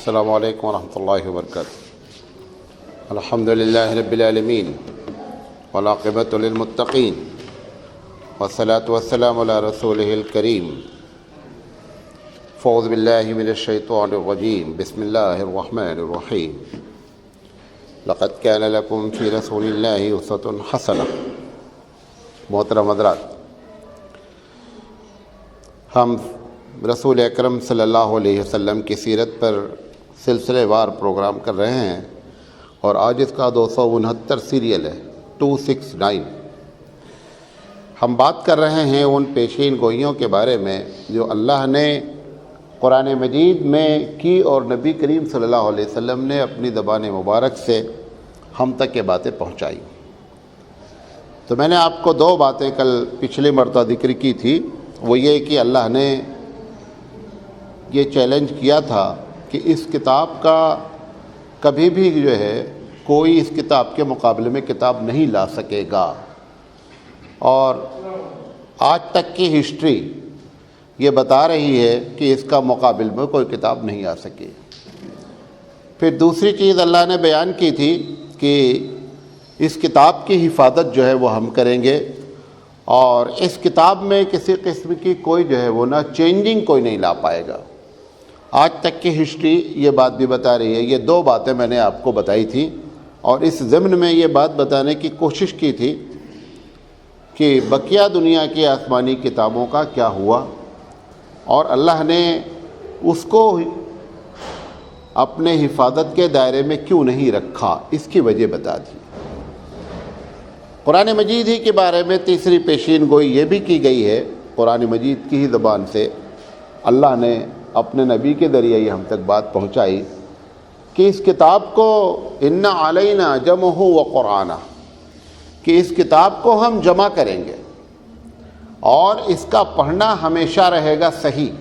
السلام علیکم ورحمۃ اللہ وبرکاتہ۔ الحمد للہ رب العالمین والعاقبۃ للمتقین والصلاة والسلام علی رسولہ الکریم۔ فاعوذ باللہ من الشیطان الرجیم، بسم اللہ الرحمن الرحیم۔ لقد کان لکم فی رسول اللہ اسوۃ حسنہ۔ محترم حضرات، ہم رسول اکرم صلی اللہ علیہ وسلم کی سیرت پر سلسلے وار پروگرام کر رہے ہیں، اور آج اس کا 269 سیریل ہے، 269۔ ہم بات کر رہے ہیں ان پیشین گوئیوں کے بارے میں جو اللہ نے قرآن مجید میں کی اور نبی کریم صلی اللہ علیہ وسلم نے اپنی زبان مبارک سے ہم تک یہ باتیں پہنچائی۔ تو میں نے آپ کو دو باتیں کل پچھلی مرتبہ ذکر کی تھی، وہ یہ کہ اللہ نے یہ چیلنج کیا تھا کہ اس کتاب کا کبھی بھی جو ہے کوئی اس کتاب کے مقابلے میں کتاب نہیں لا سکے گا، اور آج تک کی ہسٹری یہ بتا رہی ہے کہ اس کا مقابل میں کوئی کتاب نہیں آ سکی۔ پھر دوسری چیز اللہ نے بیان کی تھی کہ اس کتاب کی حفاظت جو ہے وہ ہم کریں گے، اور اس کتاب میں کسی قسم کی کوئی جو ہے وہ نہ چینجنگ کوئی نہیں لا پائے گا۔ آج تک کی ہسٹری یہ بات بھی بتا رہی ہے۔ یہ دو باتیں میں نے آپ کو بتائی تھی، اور اس ضمن میں یہ بات بتانے کی کوشش کی تھی کہ بقیہ دنیا کی آسمانی کتابوں کا کیا ہوا، اور اللہ نے اس کو اپنے حفاظت کے دائرے میں کیوں نہیں رکھا، اس کی وجہ بتا دی۔ قرآن مجید ہی کے بارے میں تیسری پیشین گوئی یہ بھی کی گئی ہے، قرآن مجید کی ہی زبان سے اللہ نے اپنے نبی کے ذریعے یہ ہم تک بات پہنچائی کہ اس کتاب کو ان علینا جمعہ و قرآنہ، کہ اس کتاب کو ہم جمع کریں گے اور اس کا پڑھنا ہمیشہ رہے گا صحیح۔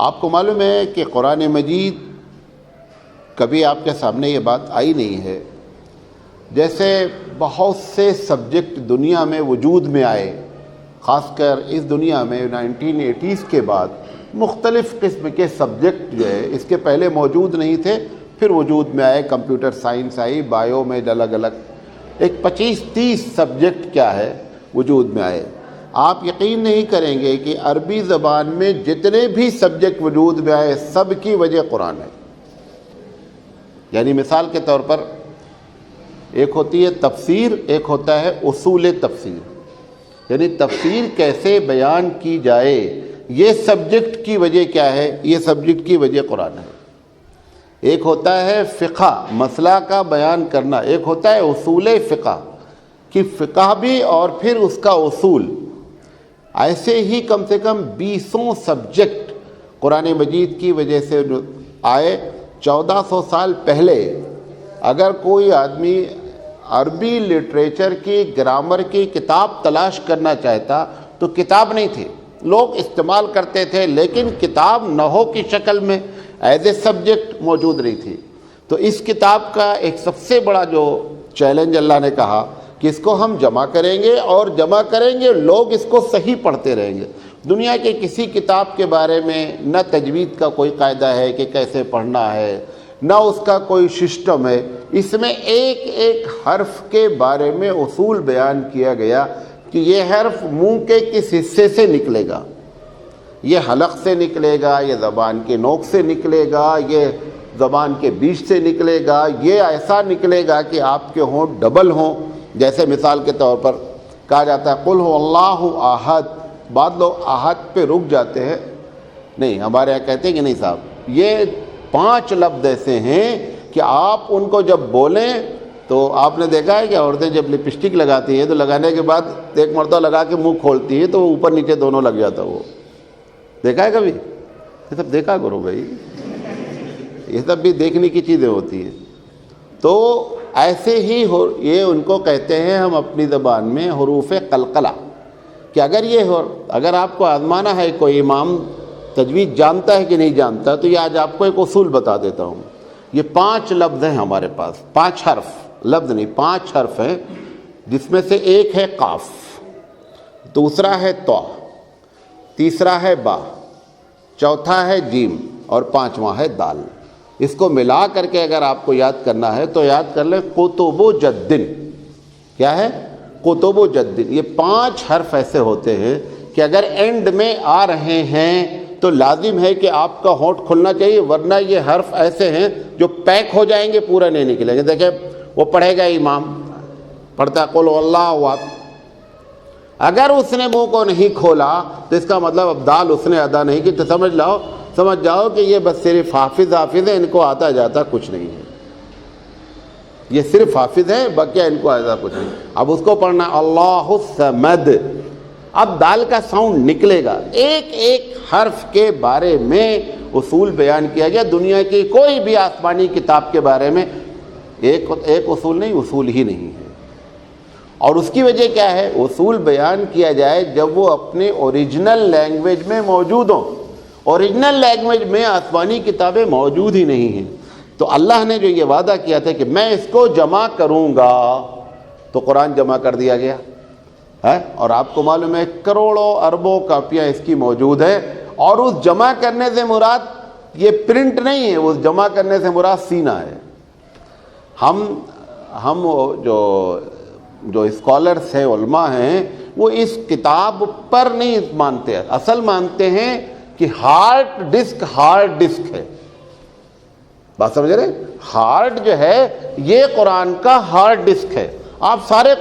آپ کو معلوم ہے کہ قرآن مجید کبھی آپ کے سامنے یہ بات آئی نہیں ہے، جیسے بہت سے سبجیکٹ دنیا میں وجود میں آئے، خاص کر اس دنیا میں 1980s کے بعد مختلف قسم کے سبجیکٹ جو ہے اس کے پہلے موجود نہیں تھے، پھر وجود میں آئے۔ کمپیوٹر سائنس آئی، بایو میں الگ الگ ایک 25-30 سبجیکٹ کیا ہے وجود میں آئے۔ آپ یقین نہیں کریں گے کہ عربی زبان میں جتنے بھی سبجیکٹ وجود میں آئے سب کی وجہ قرآن ہے۔ یعنی مثال کے طور پر ایک ہوتی ہے تفسیر، ایک ہوتا ہے اصول تفسیر، یعنی تفسیر کیسے بیان کی جائے، یہ سبجیکٹ کی وجہ کیا ہے، یہ سبجیکٹ کی وجہ قرآن ہے۔ ایک ہوتا ہے فقہ، مسئلہ کا بیان کرنا، ایک ہوتا ہے اصول فقہ کہ فقہ بھی اور پھر اس کا اصول۔ ایسے ہی کم سے کم 20 سبجیکٹ قرآن مجید کی وجہ سے آئے۔ 1400 سال پہلے اگر کوئی آدمی عربی لٹریچر کی گرامر کی کتاب تلاش کرنا چاہتا تو کتاب نہیں تھی، لوگ استعمال کرتے تھے، لیکن کتاب نحو کی شکل میں ایز اے سبجیکٹ موجود نہیں تھی۔ تو اس کتاب کا ایک سب سے بڑا جو چیلنج اللہ نے کہا کہ اس کو ہم جمع کریں گے، اور جمع کریں گے لوگ اس کو صحیح پڑھتے رہیں گے۔ دنیا کے کسی کتاب کے بارے میں نہ تجوید کا کوئی قاعدہ ہے کہ کیسے پڑھنا ہے، نہ اس کا کوئی سسٹم ہے۔ اس میں ایک ایک حرف کے بارے میں اصول بیان کیا گیا کہ یہ حرف منہ کے کس حصے سے نکلے گا، یہ حلق سے نکلے گا، یہ زبان کے نوک سے نکلے گا، یہ زبان کے بیچ سے نکلے گا، یہ ایسا نکلے گا کہ آپ کے ہونٹ ڈبل ہوں۔ جیسے مثال کے طور پر کہا جاتا ہے قل هو اللہ احد، بعض لوگ احد پہ رک جاتے ہیں، نہیں، ہمارے یہاں کہتے ہیں کہ نہیں صاحب، یہ 5 لفظ ایسے ہیں کہ آپ ان کو جب بولیں تو آپ نے دیکھا ہے کہ عورتیں جب لپسٹک لگاتی ہیں تو لگانے کے بعد ایک مرتبہ لگا کے منہ کھولتی ہیں تو اوپر نیچے دونوں لگ جاتا، وہ دیکھا ہے کبھی؟ یہ سب دیکھا کرو بھائی، یہ سب بھی دیکھنے کی چیزیں ہوتی ہیں۔ تو ایسے ہی یہ ان کو کہتے ہیں ہم اپنی زبان میں حروف قلقلہ، کہ اگر آپ کو آزمانا ہے کوئی امام تجوید جانتا ہے کہ نہیں جانتا، تو یہ آج آپ کو ایک اصول بتا دیتا ہوں۔ یہ 5 لفظ ہیں ہمارے پاس، 5 حرف، لفظ نہیں 5 حرف ہیں، جس میں سے ایک ہے قاف، دوسرا ہے طا، تیسرا ہے با، چوتھا ہے جیم، اور پانچواں ہے دال۔ اس کو ملا کر کے اگر آپ کو یاد کرنا ہے تو یاد کر لیں قطب و جدن۔ کیا ہے؟ قطب و جدن۔ یہ 5 حرف ایسے ہوتے ہیں کہ اگر اینڈ میں آ رہے ہیں تو لازم ہے کہ آپ کا ہونٹ کھلنا چاہیے، ورنہ یہ حرف ایسے ہیں جو پیک ہو جائیں گے، پورا نہیں نکلیں گے۔ دیکھیں وہ پڑھے گا امام، پڑھتا ہے قل اللہ احد، اگر اس نے منہ کو نہیں کھولا تو اس کا مطلب اب دال اس نے ادا نہیں کی، تو سمجھ جاؤ کہ یہ بس صرف حافظ ہے، ان کو آتا جاتا کچھ نہیں ہے، یہ صرف حافظ ہے، باقی ان کو آتا کچھ نہیں۔ اب اس کو پڑھنا اللہ الصمد۔ اب دال کا ساؤنڈ نکلے گا۔ ایک ایک حرف کے بارے میں اصول بیان کیا گیا، دنیا کی کوئی بھی آسمانی کتاب کے بارے میں ایک اصول نہیں، اصول ہی نہیں ہے۔ اور اس کی وجہ کیا ہے؟ اصول بیان کیا جائے جب وہ اپنے اوریجنل لینگویج میں موجود ہوں۔ اوریجنل لینگویج میں آسمانی کتابیں موجود ہی نہیں ہیں۔ تو اللہ نے جو یہ وعدہ کیا تھا کہ میں اس کو جمع کروں گا، تو قرآن جمع کر دیا گیا ہے، اور آپ کو معلوم ہے کروڑوں اربوں کاپیاں اس کی موجود ہیں۔ اور اس جمع کرنے سے مراد یہ پرنٹ نہیں ہے، اس جمع کرنے سے مراد سینہ ہے۔ ہم جو اسکالرس ہیں، علماء ہیں، وہ اس کتاب پر نہیں مانتے، اصل مانتے ہیں کہ ہارڈ ڈسک ہے۔ بات سمجھ رہے؟ ہارڈ جو ہے یہ قرآن کا ہارڈ ڈسک ہے۔ آپ سارے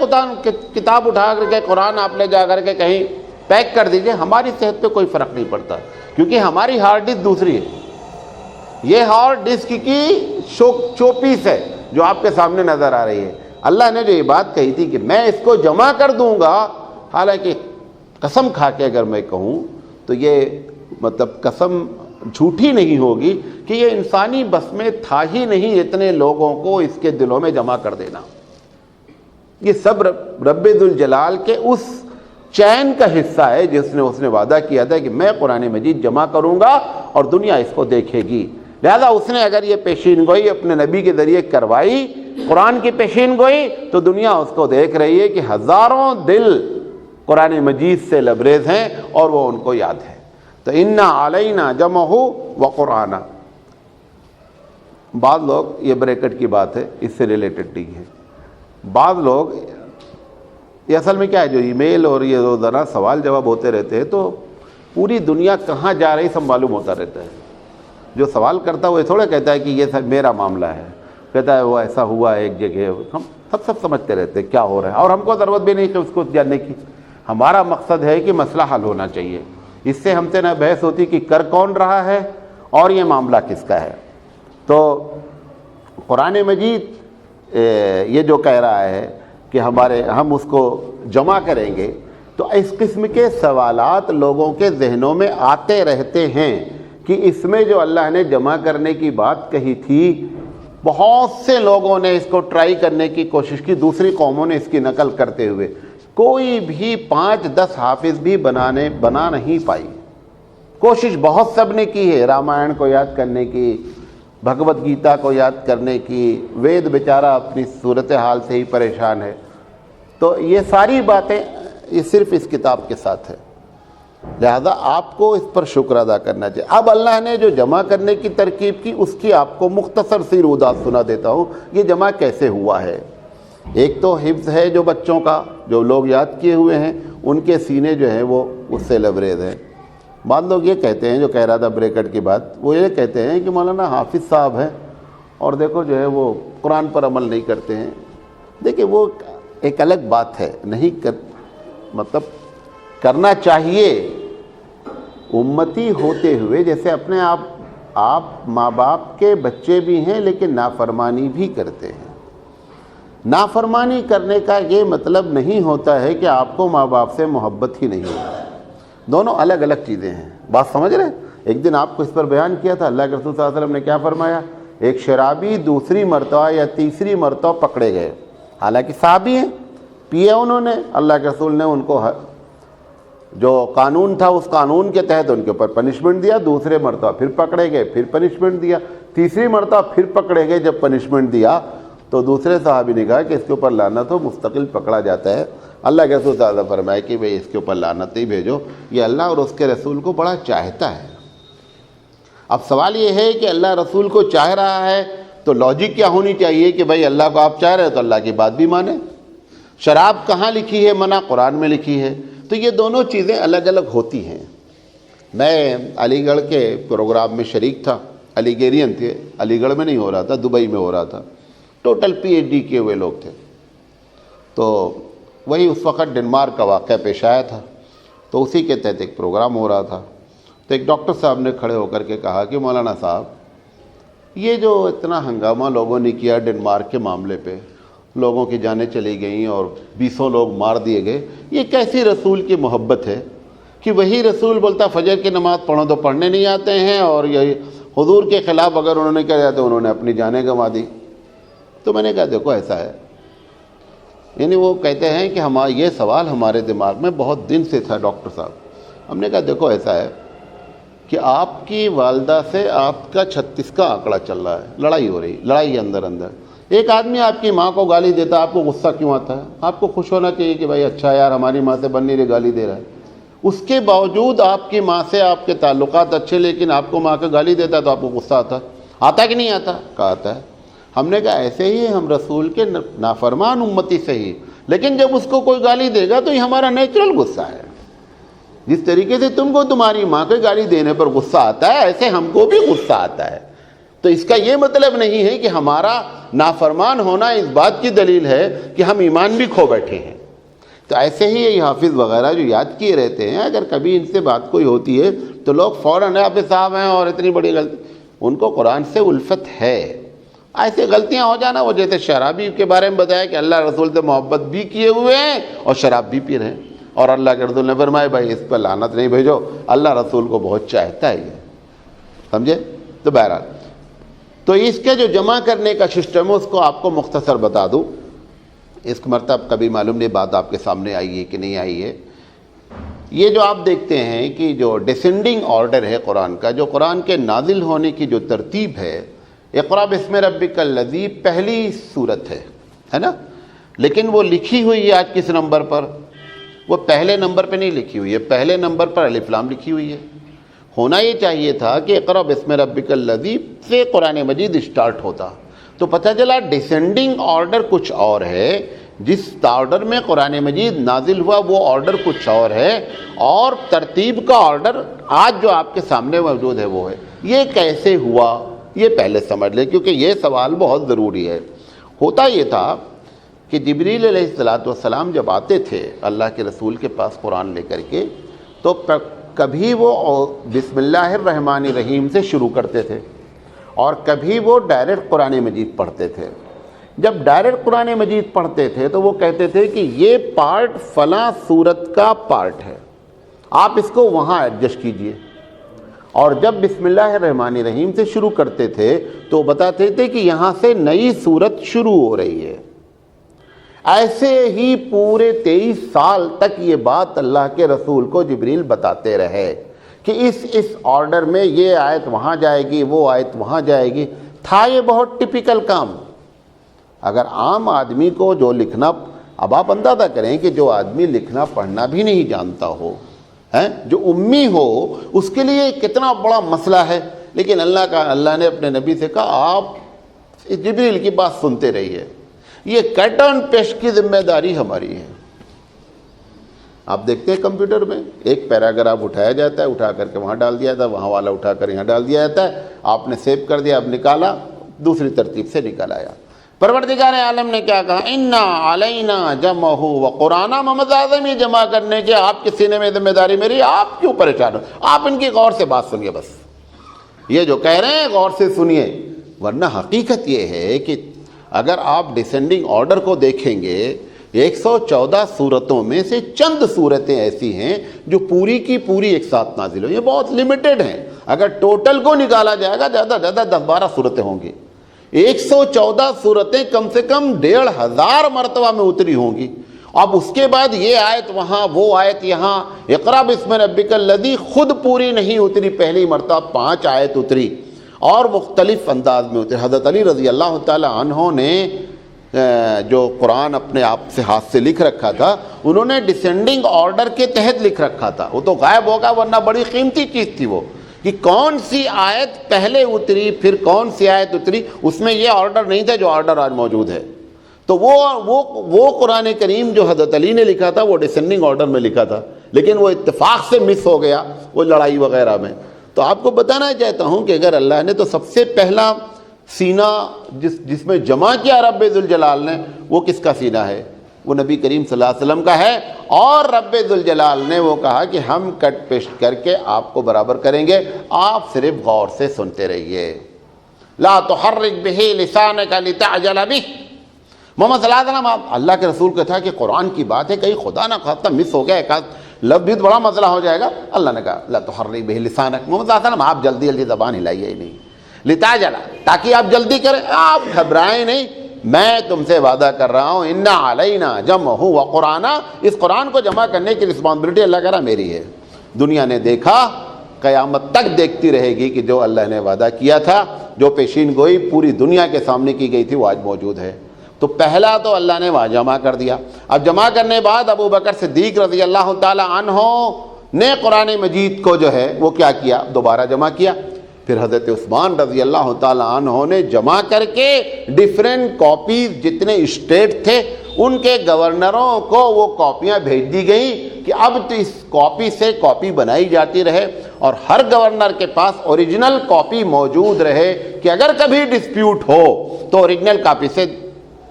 کتاب اٹھا کر کے قرآن آپ لے جا کر کے کہیں پیک کر دیجئے، ہماری صحت پہ کوئی فرق نہیں پڑتا، کیونکہ ہماری ہارڈ ڈسک دوسری ہے۔ یہ ہارڈ ڈسک کی شو پیس ہے جو آپ کے سامنے نظر آ رہی ہے۔ اللہ نے جو یہ بات کہی تھی کہ میں اس کو جمع کر دوں گا، حالانکہ قسم کھا کے اگر میں کہوں تو یہ مطلب قسم جھوٹی نہیں ہوگی کہ یہ انسانی بس میں تھا ہی نہیں اتنے لوگوں کو اس کے دلوں میں جمع کر دینا۔ یہ سب رب ذوالجلال کے اس چین کا حصہ ہے اس نے وعدہ کیا تھا کہ میں قرآن مجید جمع کروں گا اور دنیا اس کو دیکھے گی۔ لہذا اس نے اگر یہ پیشین گوئی اپنے نبی کے ذریعے کروائی، قرآن کی پیشین گوئی، تو دنیا اس کو دیکھ رہی ہے کہ ہزاروں دل قرآن مجید سے لبریز ہیں اور وہ ان کو یاد ہے۔ تو انا علینا جمعہ و قرآن۔ بعض لوگ، یہ بریکٹ کی بات ہے، اس سے ریلیٹڈ نہیں ہے، بعض لوگ یہ اصل میں کیا ہے، جو ای میل اور یہ روزانہ سوال جواب ہوتے رہتے ہیں تو پوری دنیا کہاں جا رہی سب معلوم ہوتا رہتا ہے۔ جو سوال کرتا ہے وہ تھوڑا کہتا ہے کہ یہ سب میرا معاملہ ہے، کہتا ہے وہ ایسا ہوا ایک جگہ، ہم سب سمجھتے رہتے ہیں کیا ہو رہا ہے، اور ہم کو ضرورت بھی نہیں کہ اس کو جاننے کی۔ ہمارا مقصد ہے کہ مسئلہ حل ہونا چاہیے، اس سے ہم سے نہ بحث ہوتی کہ کر کون رہا ہے اور یہ معاملہ کس کا ہے۔ تو قرآن مجید یہ جو کہہ رہا ہے کہ ہم اس کو جمع کریں گے، تو اس قسم کے سوالات لوگوں کے ذہنوں میں آتے رہتے ہیں کہ اس میں جو اللہ نے جمع کرنے کی بات کہی تھی، بہت سے لوگوں نے اس کو ٹرائی کرنے کی کوشش کی، دوسری قوموں نے اس کی نقل کرتے ہوئے، کوئی بھی 5-10 حافظ بھی بنا نہیں پائی۔ کوشش بہت سب نے کی ہے، رامائن کو یاد کرنے کی، بھگوت گیتا کو یاد کرنے کی، وید بیچارہ اپنی صورتحال سے ہی پریشان ہے۔ تو یہ ساری باتیں یہ صرف اس کتاب کے ساتھ ہے، لہذا آپ کو اس پر شکر ادا کرنا چاہیے۔ اب اللہ نے جو جمع کرنے کی ترکیب کی، اس کی آپ کو مختصر سی روایت سنا دیتا ہوں، یہ جمع کیسے ہوا ہے۔ ایک تو حفظ ہے جو بچوں کا، جو لوگ یاد کیے ہوئے ہیں ان کے سینے جو ہیں وہ اس سے لبریز ہیں۔ بعض لوگ یہ کہتے ہیں، جو کہہ رہا تھا بریکٹ کی بات، وہ یہ کہتے ہیں کہ مولانا حافظ صاحب ہیں اور دیکھو جو ہے وہ قرآن پر عمل نہیں کرتے ہیں۔ دیکھیں وہ ایک الگ بات ہے، مطلب کرنا چاہیے امتی ہوتے ہوئے، جیسے اپنے آپ ماں باپ کے بچے بھی ہیں لیکن نافرمانی بھی کرتے ہیں۔ نافرمانی کرنے کا یہ مطلب نہیں ہوتا ہے کہ آپ کو ماں باپ سے محبت ہی نہیں ہے، دونوں الگ الگ چیزیں ہیں۔ بات سمجھ رہے ہیں؟ ایک دن آپ کو اس پر بیان کیا تھا، اللہ کے رسول صلی اللہ علیہ وسلم نے کیا فرمایا، ایک شرابی دوسری مرتبہ یا تیسری مرتبہ پکڑے گئے، حالانکہ صحابی ہیں، پیے انہوں نے، اللہ کے رسول نے ان کو جو قانون تھا اس قانون کے تحت ان کے اوپر پنشمنٹ دیا، دوسرے مرتبہ پھر پکڑے گئے، پھر پنشمنٹ دیا، تیسری مرتبہ پھر پکڑے گئے، جب پنشمنٹ دیا تو دوسرے صحابی نے کہا کہ اس کے اوپر لعنت ہو، مستقل پکڑا جاتا ہے۔ اللہ کے رسول صلی اللہ علیہ وسلم فرمائے کہ بھئی اس کے اوپر لعنت نہیں بھیجو، یہ اللہ اور اس کے رسول کو بڑا چاہتا ہے۔ اب سوال یہ ہے کہ اللہ رسول کو چاہ رہا ہے تو لاجک کیا ہونی چاہیے کہ بھائی اللہ کو آپ چاہ رہے ہیں تو اللہ کی بات بھی مانیں۔ شراب کہاں لکھی ہے منع؟ قرآن میں لکھی ہے۔ تو یہ دونوں چیزیں الگ الگ ہوتی ہیں۔ میں علی گڑھ کے پروگرام میں شریک تھا، علی گیرین تھے، علی گڑھ میں نہیں ہو رہا تھا، دبئی میں ہو رہا تھا، ٹوٹل پی ایچ ڈی کیے ہوئے لوگ تھے۔ تو وہی اس وقت ڈنمارک کا واقعہ پیش آیا تھا، تو اسی کے تحت ایک پروگرام ہو رہا تھا۔ تو ایک ڈاکٹر صاحب نے کھڑے ہو کر کے کہا کہ مولانا صاحب، یہ جو اتنا ہنگامہ لوگوں نے کیا ڈنمارک کے معاملے پہ، لوگوں کی جانیں چلی گئیں اور 20 لوگ مار دیے گئے، یہ کیسی رسول کی محبت ہے کہ وہی رسول بولتا فجر کی نماز پڑھو تو پڑھنے نہیں آتے ہیں، اور یہ حضور کے خلاف اگر انہوں نے کہا تو انہوں نے اپنی جانیں گنوا دی۔ تو میں نے کہا دیکھو ایسا ہے، یعنی وہ کہتے ہیں کہ یہ سوال ہمارے دماغ میں بہت دن سے تھا ڈاکٹر صاحب۔ ہم نے کہا دیکھو ایسا ہے کہ آپ کی والدہ سے آپ کا 36 کا آنکڑا چل رہا ہے، لڑائی ہو رہی، لڑائی اندر اندر۔ ایک آدمی آپ کی ماں کو گالی دیتا ہے، آپ کو غصہ کیوں آتا ہے؟ آپ کو خوش ہونا چاہیے کہ بھائی اچھا یار ہماری ماں سے بن نہیں رہی، گالی دے رہا ہے۔ اس کے باوجود آپ کی ماں سے آپ کے تعلقات اچھے، لیکن آپ کو ماں کا گالی دیتا ہے تو آپ کو غصہ آتا کہ نہیں آتا؟ کہا آتا ہے۔ ہم نے کہا ایسے ہی ہم رسول کے نافرمان امتی سے ہی، لیکن جب اس کو کوئی گالی دے گا تو یہ ہمارا نیچرل غصہ ہے۔ جس طریقے سے تم کو تمہاری ماں کو گالی دینے پر غصہ آتا ہے، ایسے ہم کو بھی غصہ آتا ہے۔ تو اس کا یہ مطلب نہیں ہے کہ ہمارا نافرمان ہونا اس بات کی دلیل ہے کہ ہم ایمان بھی کھو بیٹھے ہیں۔ تو ایسے ہی یہ حافظ وغیرہ جو یاد کیے رہتے ہیں، اگر کبھی ان سے بات کوئی ہوتی ہے تو لوگ فوراً حافظ صاحب ہیں اور اتنی بڑی غلطی، ان کو قرآن سے الفت ہے۔ ایسے غلطیاں ہو جانا، وہ جیسے شرابی کے بارے میں بتایا کہ اللہ رسول سے محبت بھی کیے ہوئے ہیں اور شراب بھی پی رہے ہیں، اور اللہ کے رسول نے فرمایا بھائی اس پر لعنت نہیں بھیجو، اللہ رسول کو بہت چاہتا ہے یہ، سمجھے؟ تو بہرحال تو اس کے جو جمع کرنے کا سسٹم ہے اس کو آپ کو مختصر بتا دوں۔ اس مرتبہ کبھی معلوم نہیں بات آپ کے سامنے آئی ہے کہ نہیں آئی ہے۔ یہ جو آپ دیکھتے ہیں کہ جو ڈسینڈنگ آرڈر ہے قرآن کا، جو قرآن کے نازل ہونے کی جو ترتیب ہے، اقرأ بسم ربک الذی پہلی صورت ہے نا، لیکن وہ لکھی ہوئی ہے آج کس نمبر پر؟ وہ پہلے نمبر پہ نہیں لکھی ہوئی ہے، پہلے نمبر پر الف لام لکھی ہوئی ہے۔ ہونا یہ چاہیے تھا کہ اقرأ بسم ربک الذی سے قرآن مجید اسٹارٹ ہوتا، تو پتہ چلا ڈسینڈنگ آرڈر کچھ اور ہے، جس آرڈر میں قرآن مجید نازل ہوا وہ آرڈر کچھ اور ہے، اور ترتیب کا آرڈر آج جو آپ کے سامنے موجود ہے وہ ہے۔ یہ کیسے ہوا یہ پہلے سمجھ لیں، کیونکہ یہ سوال بہت ضروری ہے۔ ہوتا یہ تھا کہ جبریل علیہ السلام جب آتے تھے اللہ کے رسول کے پاس قرآن لے کر کے، تو کبھی وہ بسم اللہ الرحمن الرحیم سے شروع کرتے تھے، اور کبھی وہ ڈائریکٹ قرآن مجید پڑھتے تھے۔ جب ڈائریکٹ قرآن مجید پڑھتے تھے تو وہ کہتے تھے کہ یہ پارٹ فلاں سورت کا پارٹ ہے، آپ اس کو وہاں ایڈجسٹ کیجئے۔ اور جب بسم اللہ الرحمن الرحیم سے شروع کرتے تھے تو بتاتے تھے کہ یہاں سے نئی سورت شروع ہو رہی ہے۔ ایسے ہی پورے 23 سال تک یہ بات اللہ کے رسول کو جبریل بتاتے رہے کہ اس آرڈر میں یہ آیت وہاں جائے گی، وہ آیت وہاں جائے گی۔ تھا یہ بہت ٹپیکل کام۔ اگر عام آدمی کو جو لکھنا، اب آپ اندازہ کریں کہ جو آدمی لکھنا پڑھنا بھی نہیں جانتا ہو، جو امی ہو، اس کے لیے کتنا بڑا مسئلہ ہے، لیکن اللہ نے اپنے نبی سے کہا آپ جبریل کی بات سنتے رہیے، یہ کٹ اینڈ پیسٹ کی ذمہ داری ہماری ہے۔ آپ دیکھتے ہیں کمپیوٹر میں ایک پیراگراف اٹھایا جاتا ہے، اٹھا کر کے وہاں ڈال دیا جاتا ہے، وہاں والا اٹھا کر یہاں ڈال دیا جاتا ہے، آپ نے سیو کر دیا، اب نکالا، دوسری ترتیب سے نکال آیا۔ پروردگار عالم نے کیا کہا؟ انا علینا جمعہ وقرآنہ، محمد اعظم یہ جمع کرنے کے آپ کے سینے میں ذمہ داری میری، آپ کیوں پریشان ہو؟ آپ ان کی غور سے بات سنیے، بس یہ جو کہہ رہے ہیں غور سے سنیے، ورنہ حقیقت یہ ہے کہ اگر آپ ڈسینڈنگ آرڈر کو دیکھیں گے، 114 صورتوں میں سے چند صورتیں ایسی ہیں جو پوری کی پوری ایک ساتھ نازل ہوئی، یہ بہت لمیٹڈ ہیں۔ اگر ٹوٹل کو نکالا جائے گا زیادہ 10-12 صورتیں ہوں گی۔ 114 صورتیں کم سے کم 1500 مرتبہ میں اتری ہوں گی۔ اب اس کے بعد یہ آیت وہاں، وہ آیت یہاں، اقرأ بسم ربک الذی خود پوری نہیں اتری، پہلی مرتبہ 5 آیت اتری اور مختلف انداز میں اتری۔ حضرت علی رضی اللہ تعالی عنہ نے جو قرآن اپنے آپ سے ہاتھ سے لکھ رکھا تھا، انہوں نے ڈسینڈنگ آرڈر کے تحت لکھ رکھا تھا، وہ تو غائب ہوگا ورنہ بڑی قیمتی چیز تھی وہ، کہ کون سی آیت پہلے اتری پھر کون سی آیت اتری، اس میں یہ آرڈر نہیں تھا جو آرڈر آج موجود ہے. تو وہ قرآن کریم جو حضرت علی نے لکھا تھا وہ ڈسینڈنگ آرڈر میں لکھا تھا، لیکن وہ اتفاق سے مس ہو گیا وہ لڑائی وغیرہ میں. تو آپ کو بتانا چاہتا ہوں کہ اگر اللہ نے تو سب سے پہلا سینہ جس میں جمع کیا رب ذوالجلال نے، وہ کس کا سینہ ہے؟ وہ نبی کریم صلی اللہ علیہ وسلم کا ہے. اور رب ذوالجلال نے وہ کہا کہ ہم کٹ پیسٹ کر کے آپ کو برابر کریں گے، آپ صرف غور سے سنتے رہیے. لا تحرک بہ لسانک لتعجل بہ. محمد صلی اللہ علیہ وسلم اللہ کے رسول کا تھا کہ قرآن کی بات ہے، کہیں خدا نہ خواستہ مس ہو گیا ایک آدھ لفظ بھی بڑا مسئلہ ہو جائے گا. اللہ نے کہا لا تحرک بہ لسانک. محمد صلی اللہ علیہ وسلم آپ جلدی جلدی زبان ہلائیے ہی نہیں، لتعجل، تاکہ آپ جلدی کریں، آپ گھبرائیں نہیں. میں تم سے وعدہ کر رہا ہوں ان علینا جمعہ و قرآن، اس قرآن کو جمع کرنے کی رسپانسبلٹی اللہ کہہ رہا میری ہے. دنیا نے دیکھا، قیامت تک دیکھتی رہے گی کہ جو اللہ نے وعدہ کیا تھا، جو پیشین گوئی پوری دنیا کے سامنے کی گئی تھی، وہ آج موجود ہے. تو پہلا تو اللہ نے وہاں جمع کر دیا. اب جمع کرنے بعد ابو بکر صدیق رضی اللہ تعالی عنہ نے قرآن مجید کو جو ہے وہ کیا کیا، دوبارہ جمع کیا. پھر حضرت عثمان رضی اللہ تعالی عنہ نے جمع کر کے ڈیفرنٹ کاپیز جتنے اسٹیٹ تھے ان کے گورنروں کو وہ کاپیاں بھیج دی گئیں کہ اب تو اس کاپی سے کاپی بنائی جاتی رہے اور ہر گورنر کے پاس اوریجنل کاپی موجود رہے کہ اگر کبھی ڈسپیوٹ ہو تو اوریجنل کاپی سے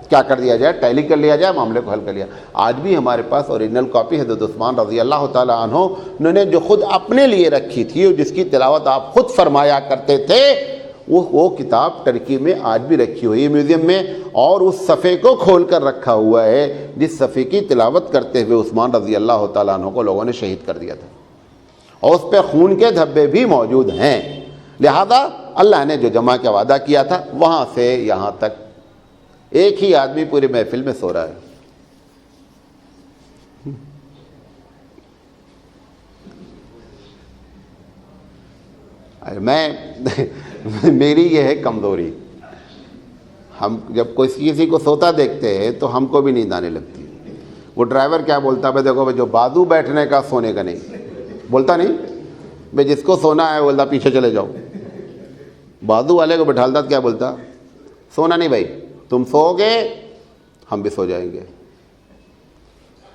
کیا کر دیا جائے، ٹیلی کر لیا جائے، معاملے کو حل کر لیا. آج بھی ہمارے پاس اوریجنل کاپی حضرت عثمان رضی اللہ تعالی عنہ انہوں نے جو خود اپنے لیے رکھی تھی اور جس کی تلاوت آپ خود فرمایا کرتے تھے، وہ کتاب ترکی میں آج بھی رکھی ہوئی ہے میوزیم میں، اور اس صفحے کو کھول کر رکھا ہوا ہے جس صفحے کی تلاوت کرتے ہوئے عثمان رضی اللہ تعالیٰ عنہ کو لوگوں نے شہید کر دیا تھا، اور اس پہ خون کے دھبے بھی موجود ہیں. لہذا اللہ نے جو جمع کا وعدہ کیا تھا وہاں سے یہاں تک ایک ہی آدمی پوری محفل میں سو رہا ہے. میری یہ ہے کمزوری، ہم جب کسی کو سوتا دیکھتے ہیں تو ہم کو بھی نیند آنے لگتی ہے. وہ ڈرائیور کیا بولتا ہے، دیکھو جو بازو بیٹھنے کا سونے کا نہیں، بولتا نہیں بھائی جس کو سونا ہے بولتا پیچھے چلے جاؤ. بازو والے کو بٹھالتا کیا بولتا، سونا نہیں بھائی، تم سو گے ہم بھی سو جائیں گے.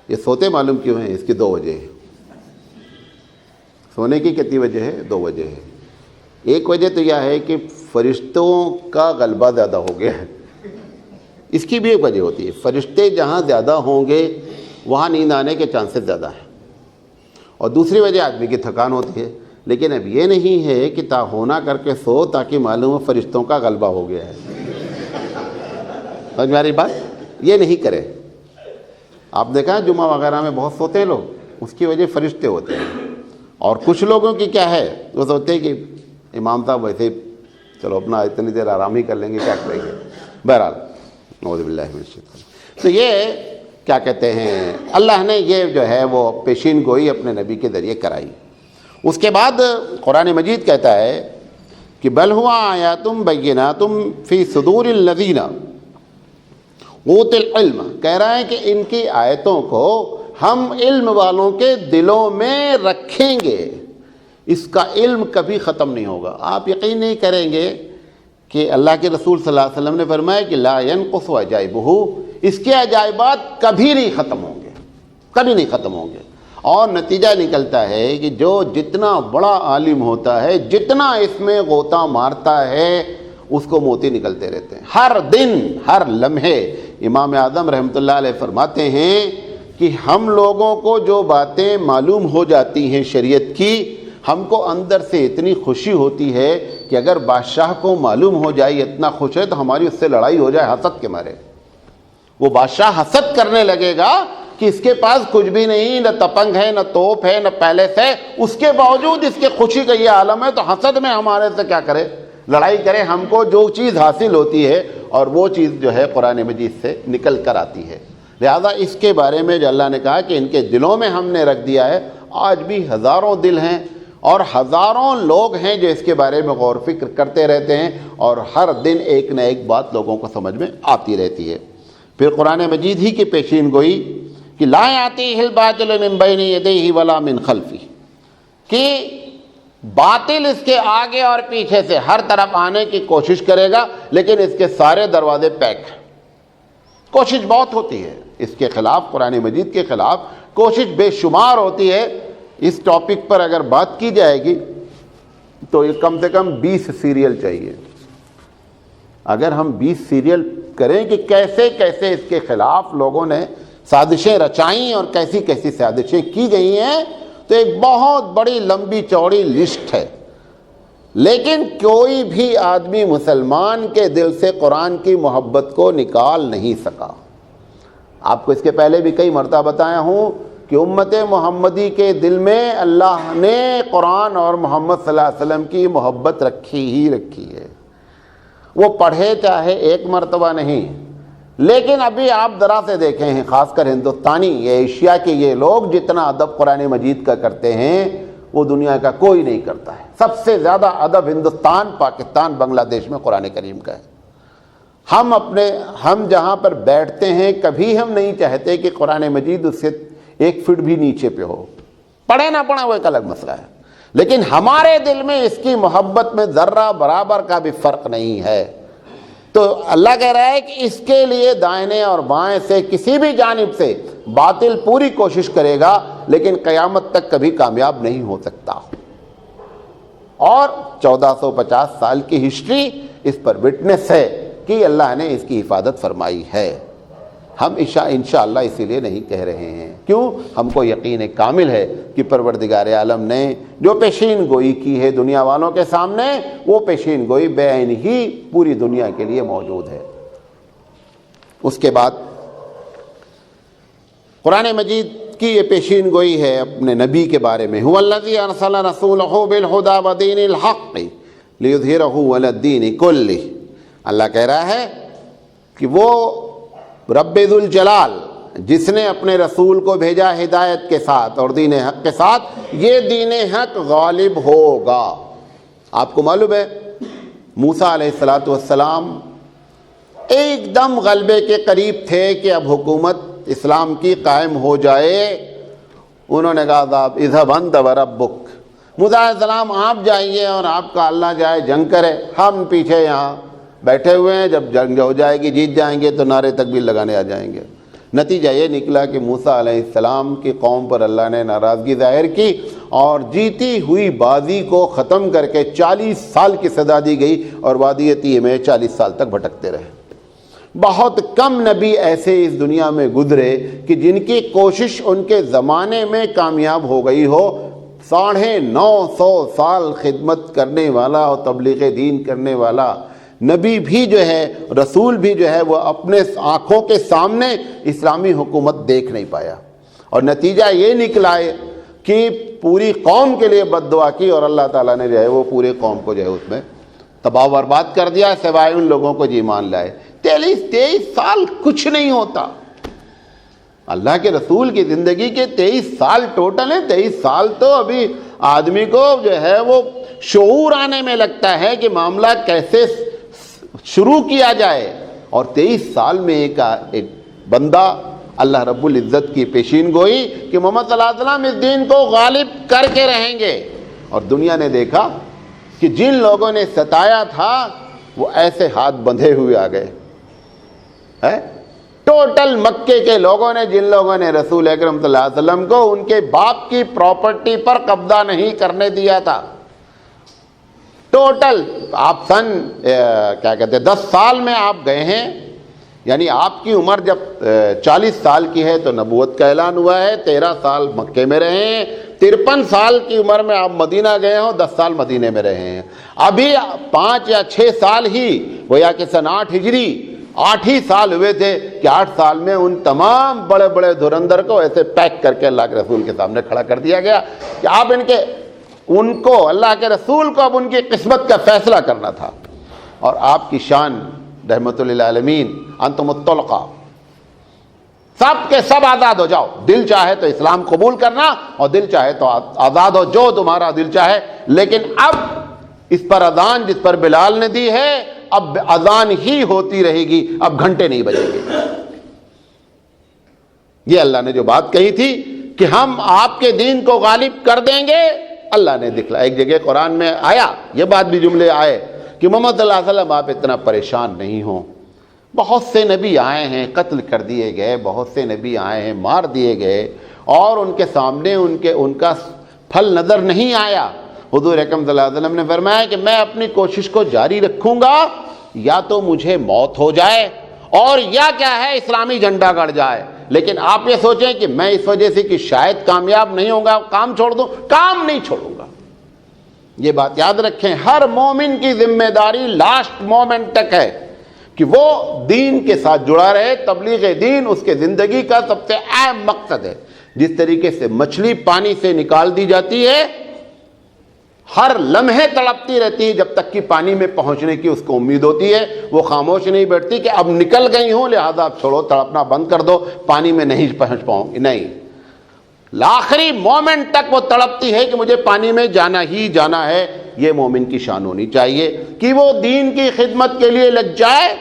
یہ سوتے معلوم کیوں ہیں؟ اس کی دو وجہ ہے. سونے کی کتنی وجہ ہے؟ دو وجہ ہے. ایک وجہ تو یہ ہے کہ فرشتوں کا غلبہ زیادہ ہو گیا ہے، اس کی بھی ایک وجہ ہوتی ہے. فرشتے جہاں زیادہ ہوں گے وہاں نیند آنے کے چانسز زیادہ ہیں. اور دوسری وجہ آدمی کی تھکان ہوتی ہے. لیکن اب یہ نہیں ہے کہ تا ہونا کر کے سو تاکہ معلوم ہو فرشتوں کا غلبہ ہو گیا ہے. سمجھ میں آ رہی بات؟ یہ نہیں کرے. آپ دیکھا جمعہ وغیرہ میں بہت سوتے ہیں لوگ، اس کی وجہ فرشتے ہوتے ہیں. اور کچھ لوگوں کی کیا ہے، وہ سوچتے ہیں کہ امام صاحب ویسے چلو اپنا اتنی دیر آرام ہی کر لیں گے، کیا کریں گے. بہرحال نعوذ باللہ من الشیطان. تو یہ کیا کہتے ہیں، اللہ نے یہ جو ہے وہ پیشین گوئی اپنے نبی کے ذریعے کرائی. اس کے بعد قرآن مجید کہتا ہے کہ بل ہوا آیات بینات فی صدور الذین اوتوا العلم، کہہ رہا ہے کہ ان کی آیتوں کو ہم علم والوں کے دلوں میں رکھیں گے. اس کا علم کبھی ختم نہیں ہوگا. آپ یقین نہیں کریں گے کہ اللہ کے رسول صلی اللہ علیہ وسلم نے فرمایا کہ لا ينقص عجائبہ، اس کے عجائبات کبھی نہیں ختم ہوں گے، کبھی نہیں ختم ہوں گے. اور نتیجہ نکلتا ہے کہ جو جتنا بڑا عالم ہوتا ہے، جتنا اس میں غوطہ مارتا ہے، اس کو موتی نکلتے رہتے ہیں ہر دن ہر لمحے. امام اعظم رحمۃ اللہ علیہ فرماتے ہیں کہ ہم لوگوں کو جو باتیں معلوم ہو جاتی ہیں شریعت کی، ہم کو اندر سے اتنی خوشی ہوتی ہے کہ اگر بادشاہ کو معلوم ہو جائے اتنا خوش ہے تو ہماری اس سے لڑائی ہو جائے حسد کے مارے. وہ بادشاہ حسد کرنے لگے گا کہ اس کے پاس کچھ بھی نہیں، نہ تپنگ ہے، نہ توپ ہے، نہ پیلس ہے، اس کے باوجود اس کے خوشی کا یہ عالم ہے، تو حسد میں ہمارے سے کیا کرے، لڑائی کرے. ہم کو جو چیز حاصل ہوتی ہے اور وہ چیز جو ہے قرآن مجید سے نکل کر آتی ہے. لہذا اس کے بارے میں جو اللہ نے کہا کہ ان کے دلوں میں ہم نے رکھ دیا ہے. آج بھی ہزاروں دل ہیں اور ہزاروں لوگ ہیں جو اس کے بارے میں غور فکر کرتے رہتے ہیں، اور ہر دن ایک نہ ایک بات لوگوں کو سمجھ میں آتی رہتی ہے. پھر قرآن مجید ہی کی پیشین گوئی کہ لا یاتیہ الباطل من بین یدیہ ولا من خلفہ، کہ باطل اس کے آگے اور پیچھے سے ہر طرف آنے کی کوشش کرے گا، لیکن اس کے سارے دروازے پیک ہیں۔ کوشش بہت ہوتی ہے اس کے خلاف، قرآن مجید کے خلاف کوشش بے شمار ہوتی ہے۔ اس ٹاپک پر اگر بات کی جائے گی تو یہ کم سے کم 20 سیریل چاہیے۔ اگر ہم 20 سیریل کریں کہ کیسے کیسے اس کے خلاف لوگوں نے سازشیں رچائیں اور کیسی کیسی سازشیں کی گئی ہیں، تو ایک بہت بڑی لمبی چوڑی لسٹ ہے۔ لیکن کوئی بھی آدمی مسلمان کے دل سے قرآن کی محبت کو نکال نہیں سکا۔ آپ کو اس کے پہلے بھی کئی مرتبہ بتایا ہوں کہ امت محمدی کے دل میں اللہ نے قرآن اور محمد صلی اللہ علیہ وسلم کی محبت رکھی ہی رکھی ہے۔ وہ پڑھے چاہے ایک مرتبہ نہیں، لیکن ابھی آپ ذرا سے دیکھیں ہیں، خاص کر ہندوستانی، یہ ایشیا کے یہ لوگ جتنا ادب قرآن مجید کا کرتے ہیں وہ دنیا کا کوئی نہیں کرتا ہے۔ سب سے زیادہ ادب ہندوستان، پاکستان، بنگلہ دیش میں قرآن کریم کا ہے۔ ہم جہاں پر بیٹھتے ہیں کبھی ہم نہیں چاہتے کہ قرآن مجید اس سے 1 فٹ بھی نیچے پہ ہو، پڑھے نہ پڑھے وہ ایک الگ مسئلہ ہے، لیکن ہمارے دل میں اس کی محبت میں ذرہ برابر کا بھی فرق نہیں ہے۔ تو اللہ کہہ رہا ہے کہ اس کے لیے دائیں اور بائیں سے کسی بھی جانب سے باطل پوری کوشش کرے گا، لیکن قیامت تک کبھی کامیاب نہیں ہو سکتا۔ اور 1450 سال کی ہسٹری اس پر وٹنس ہے کہ اللہ نے اس کی حفاظت فرمائی ہے۔ ہم انشاءاللہ اسی لیے نہیں کہہ رہے ہیں، کیوں؟ ہم کو یقین کامل ہے کہ پروردگار عالم نے جو پیشین گوئی کی ہے دنیا والوں کے سامنے، وہ پیشین گوئی بے عین ہی پوری دنیا کے لیے موجود ہے۔ اس کے بعد قرآن مجید کی یہ پیشین گوئی ہے اپنے نبی کے بارے میں، هو الذی ارسل رسولہ بالہدی ودین الحق لیظہرہ علی الدین کلہ۔ اللہ کہہ رہا ہے کہ وہ رب ذوالجلال جس نے اپنے رسول کو بھیجا ہدایت کے ساتھ اور دین حق کے ساتھ، یہ دین حق غالب ہوگا۔ آپ کو معلوم ہے موسیٰ علیہ السلام ایک دم غلبے کے قریب تھے کہ اب حکومت اسلام کی قائم ہو جائے۔ انہوں نے کہا اذهب انت وربک، موسیٰ علیہ السلام آپ جائیے اور آپ کا اللہ جائے جنگ کرے، ہم پیچھے یہاں بیٹھے ہوئے ہیں، جب جنگ ہو جائے گی جیت جائیں گے تو نعرے تکبیر لگانے آ جائیں گے۔ نتیجہ یہ نکلا کہ موسیٰ علیہ السلام کی قوم پر اللہ نے ناراضگی ظاہر کی اور جیتی ہوئی بازی کو ختم کر کے 40 سال کی سزا دی گئی اور وادی تیہ میں 40 سال تک بھٹکتے رہے۔ بہت کم نبی ایسے اس دنیا میں گزرے کہ جن کی کوشش ان کے زمانے میں کامیاب ہو گئی ہو۔ 950 سال خدمت کرنے والا اور تبلیغ دین کرنے والا نبی بھی جو ہے، رسول بھی جو ہے، وہ اپنے آنکھوں کے سامنے اسلامی حکومت دیکھ نہیں پایا، اور نتیجہ یہ نکلا ہے کہ پوری قوم کے لیے بد دعا کی اور اللہ تعالیٰ نے جو ہے وہ پورے قوم کو جو ہے اس میں تباہ و برباد کر دیا، سوائے ان لوگوں کو جو ایمان لائے۔ 23 سال کچھ نہیں ہوتا۔ اللہ کے رسول کی زندگی کے 23 سال ٹوٹل ہیں۔ 23 سال تو ابھی آدمی کو جو ہے وہ شعور آنے میں لگتا ہے کہ معاملہ کیسے شروع کیا جائے، اور 23 سال میں ایک بندہ اللہ رب العزت کی پیشین گوئی کہ محمد صلی اللہ علیہ وسلم اس دین کو غالب کر کے رہیں گے، اور دنیا نے دیکھا کہ جن لوگوں نے ستایا تھا وہ ایسے ہاتھ بندھے ہوئے آ گئے۔ ٹوٹل مکے کے لوگوں نے، جن لوگوں نے رسول اکرم صلی اللہ علیہ وسلم کو ان کے باپ کی پراپرٹی پر قبضہ نہیں کرنے دیا تھا، ٹوٹل آپ کیا کہتے ہیں 10 سال میں آپ گئے ہیں، یعنی آپ کی عمر جب 40 سال کی ہے تو نبوت کا اعلان ہوا ہے، 13 سال مکے میں رہے ہیں، 53 سال کی عمر میں آپ مدینہ گئے ہو، 10 سال مدینے میں رہے ہیں۔ ابھی 5 یا 6 سال ہی گویا کہ سن 8 ہجری 8 ہی سال ہوئے تھے کہ 8 سال میں ان تمام بڑے بڑے دھرندر کو ایسے پیک کر کے اللہ کے رسول کے سامنے کھڑا کر دیا گیا کہ آپ ان کو اللہ کے رسول کو اب ان کی قسمت کا فیصلہ کرنا تھا، اور آپ کی شان رحمت للعالمین انتم الطلقاء، سب کے سب آزاد ہو جاؤ، دل چاہے تو اسلام قبول کرنا اور دل چاہے تو آزاد ہو، جو تمہارا دل چاہے۔ لیکن اب اس پر اذان جس پر بلال نے دی ہے، اب اذان ہی ہوتی رہے گی، اب گھنٹے نہیں بجیں گے۔ یہ اللہ نے جو بات کہی تھی کہ ہم آپ کے دین کو غالب کر دیں گے، اللہ نے دکھلایا. ایک جگہ قرآن میں آیا یہ بات بھی جملے آئے کہ محمد صلی اللہ علیہ وسلم آپ اتنا پریشان نہیں ہوں. بہت سے نبی آئے ہیں قتل کر دیے گئے, بہت سے نبی آئے ہیں مار دیے گئے, اور ان کے سامنے ان کا پھل نظر نہیں آیا. حضور اکرم صلی اللہ علیہ وسلم نے فرمایا کہ میں اپنی کوشش کو جاری رکھوں گا, یا تو مجھے موت ہو جائے اور یا کیا ہے اسلامی جھنڈا گڑ جائے. لیکن آپ یہ سوچیں کہ میں اس وجہ سے کہ شاید کامیاب نہیں ہوں گا کام چھوڑ دوں, کام نہیں چھوڑوں گا. یہ بات یاد رکھیں, ہر مومن کی ذمہ داری لاسٹ مومنٹ تک ہے کہ وہ دین کے ساتھ جڑا رہے. تبلیغ دین اس کے زندگی کا سب سے اہم مقصد ہے. جس طریقے سے مچھلی پانی سے نکال دی جاتی ہے, ہر لمحے تڑپتی رہتی ہے جب تک کہ پانی میں پہنچنے کی اس کو امید ہوتی ہے. وہ خاموش نہیں بیٹھتی کہ اب نکل گئی ہوں لہذا اب چھوڑو, تڑپنا بند کر دو, پانی میں نہیں پہنچ پاؤں گی. نہیں, آخری مومنٹ تک وہ تڑپتی ہے کہ مجھے پانی میں جانا ہی جانا ہے. یہ مومن کی شان ہونی چاہیے کہ وہ دین کی خدمت کے لیے لگ جائے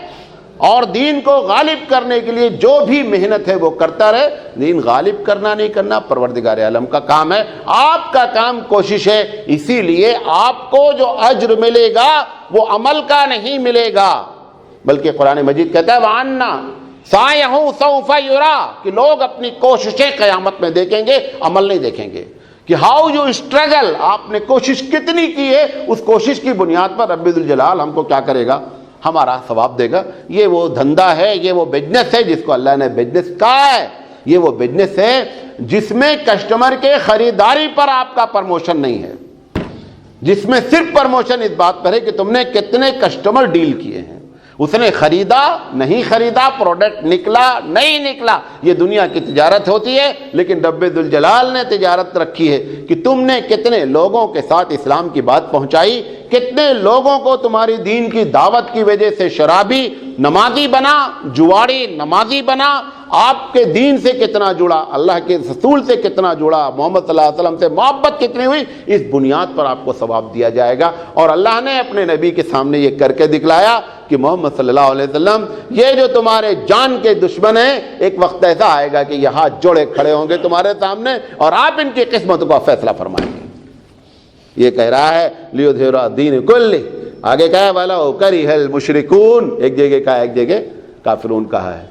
اور دین کو غالب کرنے کے لیے جو بھی محنت ہے وہ کرتا رہے. دین غالب کرنا نہیں کرنا پروردگار عالم کا کام ہے, آپ کا کام کوشش ہے. اسی لیے آپ کو جو اجر ملے گا وہ عمل کا نہیں ملے گا, بلکہ قرآن مجید کہتا ہے وَعَنَّا سَعْيَهُ سَوْفَ يُرَىٰ, کہ لوگ اپنی کوششیں قیامت میں دیکھیں گے, عمل نہیں دیکھیں گے. کہ ہاؤ یو اسٹرگل, آپ نے کوشش کتنی کی ہے, اس کوشش کی بنیاد پر رب ذوالجلال ہم کو کیا کرے گا, ہمارا ثواب دے گا. یہ وہ دھندا ہے, یہ وہ بزنس ہے جس کو اللہ نے بزنس کہا ہے. یہ وہ بزنس ہے جس میں کسٹمر کے خریداری پر آپ کا پروموشن نہیں ہے, جس میں صرف پروموشن اس بات پر ہے کہ تم نے کتنے کسٹمر ڈیل کیے ہیں. اس نے خریدا نہیں خریدا, پروڈکٹ نکلا نہیں نکلا, یہ دنیا کی تجارت ہوتی ہے. لیکن رب ذوالجلال نے تجارت رکھی ہے کہ تم نے کتنے لوگوں کے ساتھ اسلام کی بات پہنچائی, کتنے لوگوں کو تمہاری دین کی دعوت کی وجہ سے شرابی نمازی بنا, جواڑی نمازی بنا, آپ کے دین سے کتنا جڑا, اللہ کے رسول سے کتنا جڑا, محمد صلی اللہ علیہ وسلم سے محبت کتنی ہوئی, اس بنیاد پر آپ کو ثواب دیا جائے گا. اور اللہ نے اپنے نبی کے سامنے یہ کر کے دکھلایا کہ محمد صلی اللہ علیہ وسلم یہ جو تمہارے جان کے دشمن ہیں, ایک وقت ایسا آئے گا کہ یہ ہاتھ جوڑے کھڑے ہوں گے تمہارے سامنے اور آپ ان کی قسمت کا فیصلہ فرمائیں گے. یہ کہہ رہا ہے لیظہرہ الدین کلہ, آگے کہا ہے وَلَوْ کَرِہَ الْمُشْرِکُونَ, ایک جگہ کہا ایک جگہ کافرون کہا ہے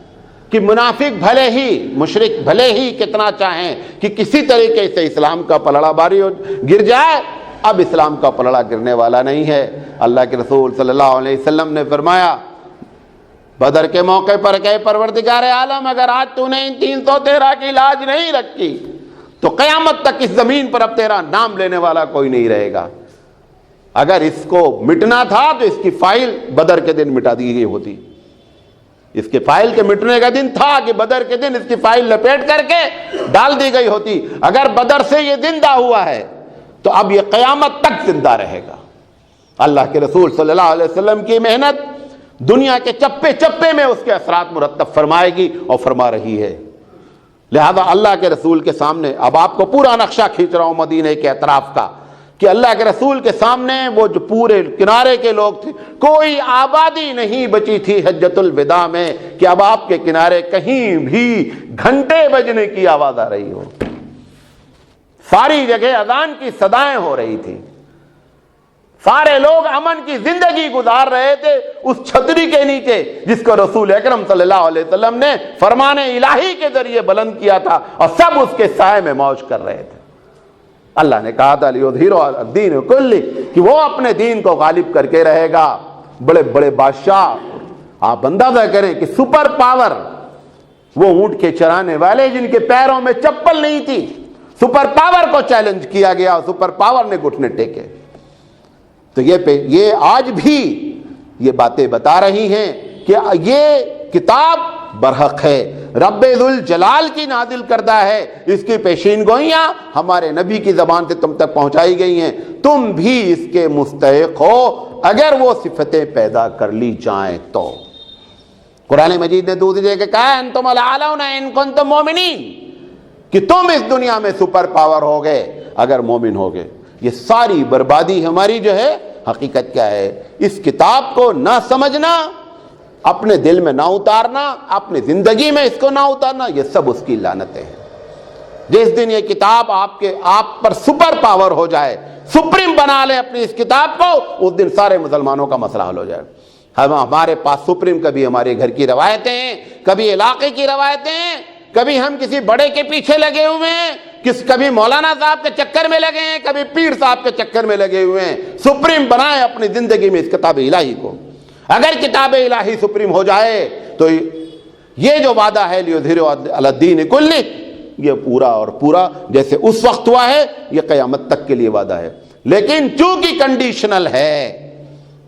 کہ منافق بھلے ہی مشرک بھلے ہی کتنا چاہیں کہ کسی طریقے سے اسلام کا پلڑا باری گر جائے, اب اسلام کا پلڑا گرنے والا نہیں ہے. اللہ کے رسول صلی اللہ علیہ وسلم نے فرمایا بدر کے موقع پر کہ پروردگار عالم اگر آج تو نے ان 313 کی لاج نہیں رکھی تو قیامت تک اس زمین پر اب تیرا نام لینے والا کوئی نہیں رہے گا. اگر اس کو مٹنا تھا تو اس کی فائل بدر کے دن مٹا دی گئی ہوتی. اس کے فائل کے مٹنے کا دن تھا کہ بدر کے دن اس کی فائل لپیٹ کر کے ڈال دی گئی ہوتی. اگر بدر سے یہ زندہ ہوا ہے تو اب یہ قیامت تک زندہ رہے گا. اللہ کے رسول صلی اللہ علیہ وسلم کی محنت دنیا کے چپے چپے میں اس کے اثرات مرتب فرمائے گی اور فرما رہی ہے. لہذا اللہ کے رسول کے سامنے اب آپ کو پورا نقشہ کھینچ رہا ہوں مدینے کے اطراف کا کہ اللہ کے رسول کے سامنے وہ جو پورے کنارے کے لوگ تھے, کوئی آبادی نہیں بچی تھی حجۃ الوداع میں کہ اب آپ کے کنارے کہیں بھی گھنٹے بجنے کی آواز آ رہی ہو. ساری جگہ اذان کی صدائیں ہو رہی تھی, سارے لوگ امن کی زندگی گزار رہے تھے اس چھتری کے نیچے جس کو رسول اکرم صلی اللہ علیہ وسلم نے فرمان الہی کے ذریعے بلند کیا تھا, اور سب اس کے سائے میں موج کر رہے تھے. اللہ نے کہا تھا لیظہرہ الدین کلہ کہ وہ اپنے دین کو غالب کر کے رہے گا. بڑے بڑے بادشاہ, آپ اندازہ کریں کہ سپر پاور, وہ اونٹ کے چرانے والے جن کے پیروں میں چپل نہیں تھی, سپر پاور کو چیلنج کیا گیا اور سپر پاور نے گھٹنے ٹیکے. تو یہ آج بھی یہ باتیں بتا رہی ہیں کہ یہ کتاب برحق ہے, رب ذوالجلال کی نازل کردہ ہے. اس کی پیشین گوئیاں ہمارے نبی کی زبان سے تم تک پہنچائی گئی ہیں. تم بھی اس کے مستحق ہو اگر وہ صفتیں پیدا کر لی جائیں تو. قرآن مجید نے دوسری جگہ کہا انتم الاعلون ان کنتم مومنین, کہ تم اس دنیا میں سپر پاور ہو گئے اگر مومن ہو گئے. یہ ساری بربادی ہماری جو ہے حقیقت کیا ہے, اس کتاب کو نہ سمجھنا, اپنے دل میں نہ اتارنا, اپنی زندگی میں اس کو نہ اتارنا, یہ سب اس کی لعنتیں ہیں. جس دن یہ کتاب آپ پر سپر پاور ہو جائے، سپریم بنا لے اپنی اس کتاب کو، اس دن سارے مسلمانوں کا مسئلہ حل ہو جائے۔ ہمارے پاس سپریم کبھی ہمارے گھر کی روایتیں ہیں، کبھی علاقے کی روایتیں ہیں، کبھی ہم کسی بڑے کے پیچھے لگے ہوئے ہیں، کبھی مولانا صاحب کے چکر میں لگے ہیں، کبھی پیر صاحب کے چکر میں لگے ہوئے ہیں۔ سپریم بنائے اپنی زندگی میں اس کتاب الہی کو۔ اگر کتاب الہی سپریم ہو جائے تو یہ جو وعدہ ہے لیظہرہ علی الدین کلہ، یہ پورا اور پورا جیسے اس وقت ہوا ہے یہ قیامت تک کے لیے وعدہ ہے۔ لیکن چونکہ کنڈیشنل ہے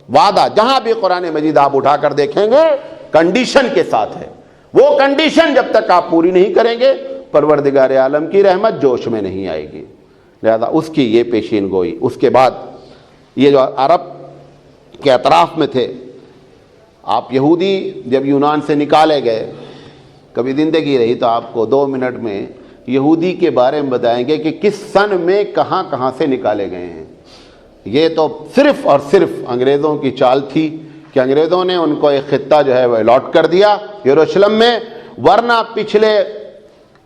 وعدہ، جہاں بھی قرآن مجید آپ اٹھا کر دیکھیں گے کنڈیشن کے ساتھ ہے۔ وہ کنڈیشن جب تک آپ پوری نہیں کریں گے پروردگار عالم کی رحمت جوش میں نہیں آئے گی۔ لہذا اس کی یہ پیشین گوئی۔ اس کے بعد یہ جو عرب کے اطراف میں تھے، آپ یہودی جب یونان سے نکالے گئے، کبھی زندگی رہی تو آپ کو 2 منٹ میں یہودی کے بارے میں بتائیں گے کہ کس سن میں کہاں کہاں سے نکالے گئے ہیں۔ یہ تو صرف اور صرف انگریزوں کی چال تھی کہ انگریزوں نے ان کو ایک خطہ جو ہے وہ الاٹ کر دیا یروشلم میں، ورنہ پچھلے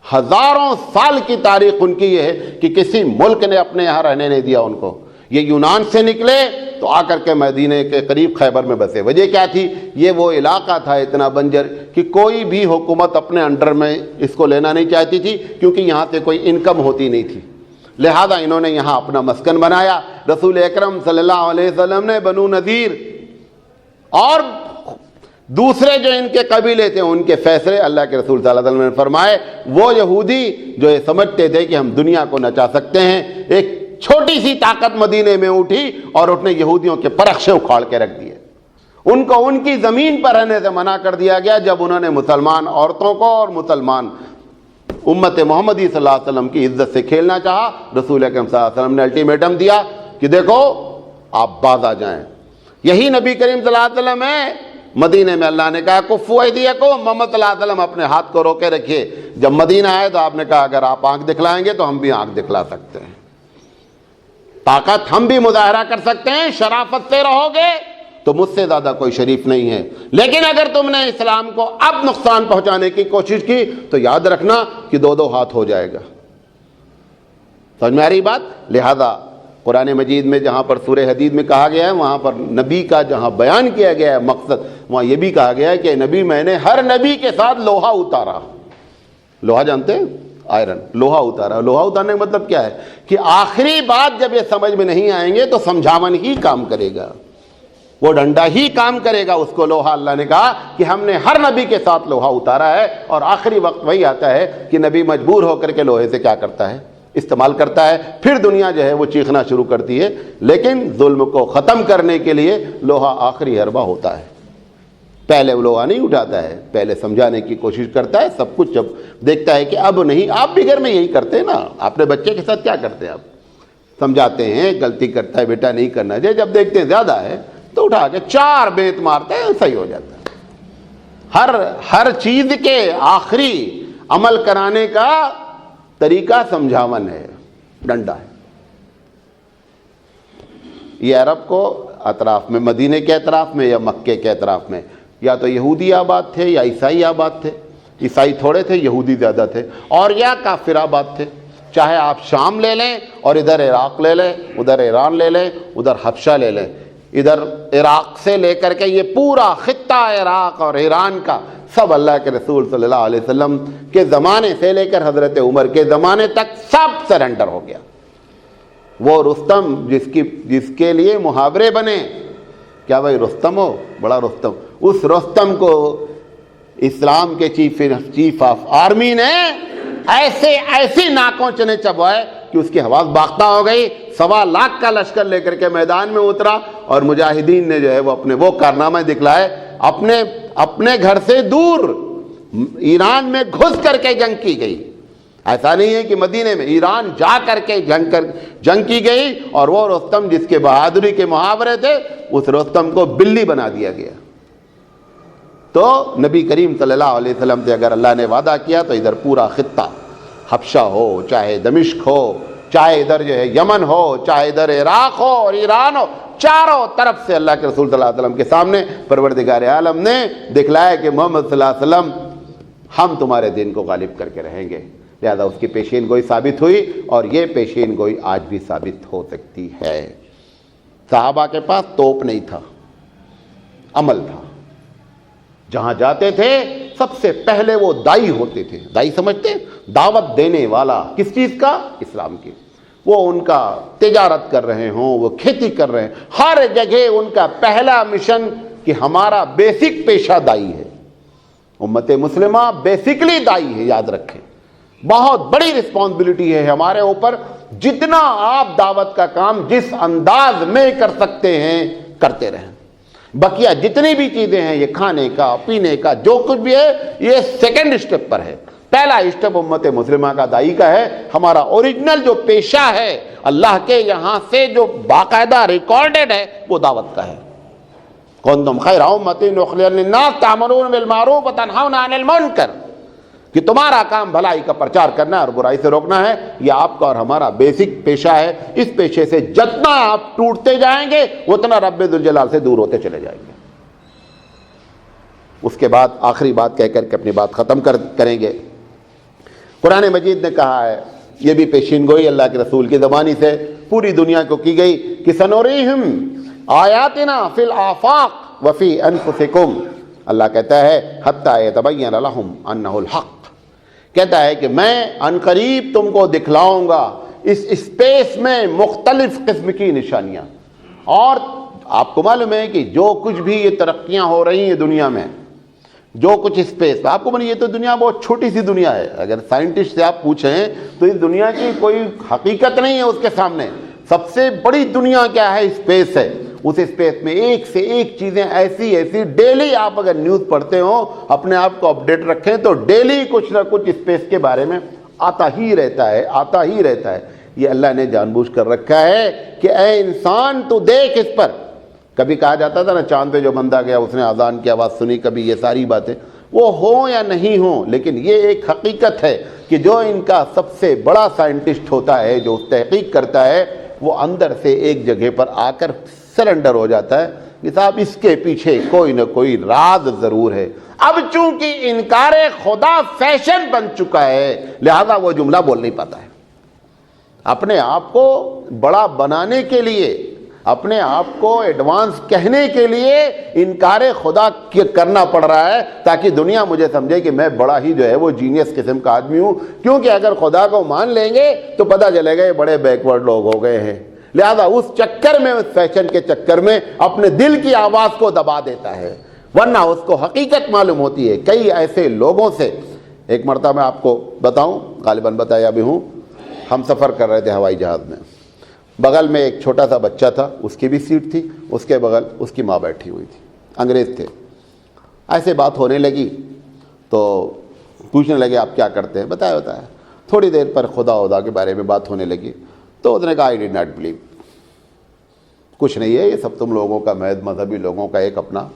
ہزاروں سال کی تاریخ ان کی یہ ہے کہ کسی ملک نے اپنے یہاں رہنے نہیں دیا ان کو۔ یہ یونان سے نکلے تو آ کر کے مدینے کے قریب خیبر میں بسے۔ وجہ کیا تھی؟ یہ وہ علاقہ تھا اتنا بنجر کہ کوئی بھی حکومت اپنے انڈر میں اس کو لینا نہیں چاہتی تھی، کیونکہ یہاں سے کوئی انکم ہوتی نہیں تھی۔ لہذا انہوں نے یہاں اپنا مسکن بنایا۔ رسول اکرم صلی اللہ علیہ وسلم نے بنو نذیر اور دوسرے جو ان کے قبیلے تھے ان کے فیصلے اللہ کے رسول صلی اللہ علیہ وسلم نے فرمائے۔ وہ یہودی جو یہ سمجھتے تھے کہ ہم دنیا کو نچا سکتے ہیں، ایک چھوٹی سی طاقت مدینے میں اٹھی اور اس نے یہودیوں کے پرخشے اکھاڑ کے رکھ دیے۔ ان کو ان کی زمین پر رہنے سے منع کر دیا گیا جب انہوں نے مسلمان عورتوں کو اور مسلمان امت محمدی صلی اللہ علیہ وسلم کی عزت سے کھیلنا چاہا۔ رسول اکرم صلی اللہ علیہ وسلم نے الٹیمیٹم دیا کہ دیکھو آپ باز آ جائیں۔ یہی نبی کریم صلی اللہ علیہ وسلم ہے۔ مدینے میں اللہ نے کہا کفو ایدیکم، محمد صلی اللہ علیہ وسلم اپنے ہاتھ کو روکے رکھیے۔ جب مدینہ آئے تو آپ نے کہا اگر آپ آنکھ دکھلائیں گے تو ہم بھی آنکھ دکھلا سکتے ہیں، طاقت ہم بھی مظاہرہ کر سکتے ہیں، شرافت سے رہو گے تو مجھ سے زیادہ کوئی شریف نہیں ہے، لیکن اگر تم نے اسلام کو اب نقصان پہنچانے کی کوشش کی تو یاد رکھنا کہ 2 ہاتھ ہو جائے گا۔ سمجھ میں آ رہی بات؟ لہذا قرآن مجید میں جہاں پر سورہ حدید میں کہا گیا ہے، وہاں پر نبی کا جہاں بیان کیا گیا ہے مقصد، وہاں یہ بھی کہا گیا ہے کہ نبی میں نے ہر نبی کے ساتھ لوہا اتارا۔ لوہا جانتے ہیں؟ آئرن، لوہا اتارا۔ لوہا اتارنے کا مطلب کیا ہے کہ آخری بات جب یہ سمجھ میں نہیں آئیں گے تو سمجھاون ہی کام کرے گا، وہ ڈنڈا ہی کام کرے گا۔ اس کو لوہا اللہ نے کہا کہ ہم نے ہر نبی کے ساتھ لوہا اتارا ہے، اور آخری وقت وہی آتا ہے کہ نبی مجبور ہو کر کے لوہے سے کیا کرتا ہے؟ استعمال کرتا ہے۔ پھر دنیا جو ہے وہ چیخنا شروع کرتی ہے، لیکن ظلم کو ختم کرنے کے لیے لوہا آخری حربہ ہوتا ہے۔ پہلے وہ لوہا نہیں اٹھاتا ہے، پہلے سمجھانے کی کوشش کرتا ہے۔ سب کچھ جب دیکھتا ہے کہ اب نہیں، آپ بھی گھر میں یہی کرتے ہیں نا، اپنے بچے کے ساتھ کیا کرتے ہیں؟ آپ سمجھاتے ہیں، غلطی کرتا ہے بیٹا نہیں کرنا چاہیے، جب دیکھتے ہیں زیادہ ہے تو اٹھا کے 4 بیت مارتے ہیں، صحیح ہو جاتا ہے۔ ہر چیز کے آخری عمل کرانے کا طریقہ سمجھاون ہے، ڈنڈا ہے۔ یہ عرب کو اطراف میں، مدینے کے اطراف میں یا مکے کے اطراف میں، یا تو یہودی آباد تھے یا عیسائی آباد تھے۔ عیسائی تھوڑے تھے، یہودی زیادہ تھے، اور یا کافر آباد تھے۔ چاہے آپ شام لے لیں اور ادھر عراق لے لیں، ادھر ایران لے لیں، ادھر حبشہ لے لیں، ادھر عراق سے لے کر کے یہ پورا خطہ عراق اور ایران کا سب اللہ کے رسول صلی اللہ علیہ وسلم کے زمانے سے لے کر حضرت عمر کے زمانے تک سب سرنڈر ہو گیا۔ وہ رستم جس کے لیے محاورے بنے، کیا بھائی رستم ہو، بڑا رستم، اس رستم کو اسلام کے چیف آف آرمی نے ایسی ناکوں چبوائے کہ اس کی حواس باختہ ہو گئی۔ 1.25 لاکھ کا لشکر لے کر کے میدان میں اترا، اور مجاہدین نے جو ہے وہ اپنے وہ کارنامے دکھلائے، اپنے گھر سے دور ایران میں گھس کر کے جنگ کی گئی۔ ایسا نہیں ہے کہ مدینے میں، ایران جا کر کے جنگ کی گئی، اور وہ رستم جس کے بہادری کے محاورے تھے، اس رستم کو بلی بنا دیا گیا۔ تو نبی کریم صلی اللہ علیہ وسلم سے اگر اللہ نے وعدہ کیا تو ادھر پورا خطہ، حبشہ ہو، چاہے دمشق ہو، چاہے ادھر جو ہے یمن ہو، چاہے ادھر عراق ہو اور ایران ہو، چاروں طرف سے اللہ کے رسول صلی اللہ علیہ وسلم کے سامنے پروردگار عالم نے دکھلایا کہ محمد صلی اللہ علیہ وسلم ہم تمہارے دین کو غالب کر کے رہیں گے۔ لہذا اس کی پیشین گوئی ثابت ہوئی، اور یہ پیشین گوئی آج بھی ثابت ہو سکتی ہے۔ صحابہ کے پاس توپ نہیں تھا، عمل تھا۔ جہاں جاتے تھے سب سے پہلے وہ دائی ہوتے تھے۔ دائی سمجھتے ہیں؟ دعوت دینے والا، کس چیز کا؟ اسلام کی۔ وہ ان کا تجارت کر رہے ہوں، وہ کھیتی کر رہے ہیں، ہر جگہ ان کا پہلا مشن کہ ہمارا بیسک پیشہ دائی ہے۔ امت مسلمہ بیسکلی دائی ہے، یاد رکھیں۔ بہت بڑی رسپانسبلٹی ہے ہمارے اوپر، جتنا آپ دعوت کا کام جس انداز میں کر سکتے ہیں کرتے رہیں۔ بقیہ جتنی بھی چیزیں ہیں، یہ کھانے کا، پینے کا، جو کچھ بھی ہے، یہ سیکنڈ اسٹیپ پر ہے۔ پہلا اسٹیپ امت مسلمہ کا، دائی کا ہے۔ ہمارا اوریجنل جو پیشہ ہے اللہ کے یہاں سے جو باقاعدہ ریکارڈڈ ہے، وہ دعوت کا ہے۔ کنتم خیر امۃ اخرجت للناس تأمرون بالمعروف وتنہون عن المنکر، کہ تمہارا کام بھلائی کا پرچار کرنا ہے اور برائی سے روکنا ہے۔ یہ آپ کا اور ہمارا بیسک پیشہ ہے۔ اس پیشے سے جتنا آپ ٹوٹتے جائیں گے اتنا رب ذوالجلال سے دور ہوتے چلے جائیں گے۔ اس کے بعد آخری بات کہہ کر کے اپنی بات ختم کریں گے۔ قرآن مجید نے کہا ہے، یہ بھی پیشین گوئی اللہ کے رسول کی زبانی سے پوری دنیا کو کی گئی کہ سنوریہم آیاتنا فی الآفاق وفی انفسکم۔ اللہ کہتا ہے حتی یتبین لہم انہ الحق، کہتا ہے کہ میں عنقریب تم کو دکھلاؤں گا اس اسپیس میں مختلف قسم کی نشانیاں۔ اور آپ کو معلوم ہے کہ جو کچھ بھی یہ ترقیاں ہو رہی ہیں دنیا میں، جو کچھ اسپیس، آپ کو معلوم یہ تو دنیا بہت چھوٹی سی دنیا ہے۔ اگر سائنٹسٹ سے آپ پوچھیں تو اس دنیا کی کوئی حقیقت نہیں ہے اس کے سامنے۔ سب سے بڑی دنیا کیا ہے؟ اسپیس ہے۔ اس اسپیس میں ایک سے ایک چیزیں ایسی ڈیلی آپ اگر نیوز پڑھتے ہو، اپنے آپ کو اپڈیٹ رکھیں تو ڈیلی کچھ نہ کچھ اسپیس کے بارے میں آتا ہی رہتا ہے۔ یہ اللہ نے جان بوجھ کر رکھا ہے کہ اے انسان تو دیکھ اس پر۔ کبھی کہا جاتا تھا نا چاند پہ جو بندہ گیا اس نے اذان کی آواز سنی، کبھی یہ ساری باتیں وہ ہوں یا نہیں ہوں، لیکن یہ ایک حقیقت ہے کہ جو ان کا سب سے بڑا سائنٹسٹ ہوتا ہے، جو تحقیق کرتا ہے، وہ اندر سے ایک جگہ پر آ کر سرنڈر ہو جاتا ہے کہ صاحب اس کے پیچھے کوئی نہ کوئی راز ضرور ہے۔ اب چونکہ انکار خدا فیشن بن چکا ہے، لہذا وہ جملہ بول نہیں پاتا ہے۔ اپنے آپ کو بڑا بنانے کے لیے، اپنے آپ کو ایڈوانس کہنے کے لیے انکار خدا کرنا پڑ رہا ہے تاکہ دنیا مجھے سمجھے کہ میں بڑا ہی جو ہے وہ جینیس قسم کا آدمی ہوں۔ کیونکہ اگر خدا کو مان لیں گے تو پتہ چلے گا یہ بڑے بیکورڈ لوگ ہو گئے ہیں۔ لہذا اس چکر میں، اس فیشن کے چکر میں اپنے دل کی آواز کو دبا دیتا ہے، ورنہ اس کو حقیقت معلوم ہوتی ہے۔ کئی ایسے لوگوں سے، ایک مرتبہ میں آپ کو بتاؤں، غالباً بتایا بھی ہوں، ہم سفر کر رہے تھے ہوائی جہاز میں، بغل میں ایک چھوٹا سا بچہ تھا، اس کی بھی سیٹ تھی، اس کے بغل اس کی ماں بیٹھی ہوئی تھی، انگریز تھے۔ ایسے بات ہونے لگی تو پوچھنے لگے آپ کیا کرتے ہیں، بتایا تھوڑی دیر پر خدا کے بارے میں بات ہونے لگی تو اس نے کہا آئی ڈڈ ناٹ بلیو، کچھ نہیں ہے، یہ سب تم لوگوں کا، محض مذہبی لوگوں کا ایک اپنا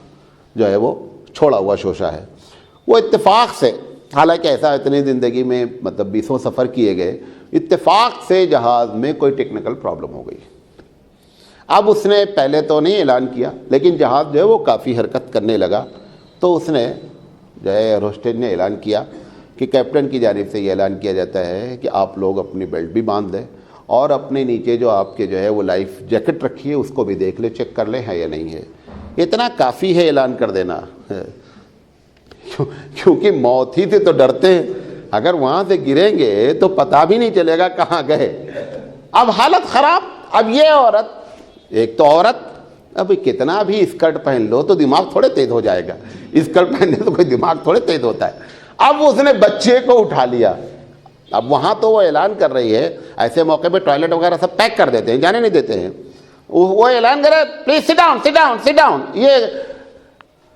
جو ہے وہ چھوڑا ہوا شوشہ ہے۔ وہ اتفاق سے، حالانکہ ایسا اتنی زندگی میں مطلب 20 سفر کیے گئے، اتفاق سے جہاز میں کوئی ٹیکنیکل پرابلم ہو گئی۔ اب اس نے پہلے تو نہیں اعلان کیا، لیکن جہاز جو ہے وہ کافی حرکت کرنے لگا تو اس نے جو ہے ایئر ہوسٹس نے اعلان کیا کہ کیپٹن کی جانب سے یہ اعلان کیا جاتا ہے کہ آپ لوگ اپنی بیلٹ بھی باندھ لیں اور اپنے نیچے جو آپ کے جو ہے وہ لائف جیکٹ رکھی ہے اس کو بھی دیکھ لیں، چیک کر لیں ہے یا نہیں ہے۔ اتنا کافی ہے اعلان کر دینا، کیونکہ موت ہی سے تو ڈرتے ہیں، اگر وہاں سے گریں گے تو پتہ بھی نہیں چلے گا کہاں گئے۔ اب حالت خراب۔ اب یہ عورت، ایک تو عورت، اب کتنا بھی اسکرٹ پہن لو تو دماغ تھوڑے تیز ہو جائے گا، اسکرٹ پہننے تو کوئی دماغ تھوڑے تیز ہوتا ہے۔ اب اس نے بچے کو اٹھا لیا۔ اب وہاں تو وہ اعلان کر رہی ہے، ایسے موقع پہ ٹوائلٹ وغیرہ سب پیک کر دیتے ہیں، جانے نہیں دیتے ہیں۔ وہ اعلان کرے please sit down, sit down, sit down, یہ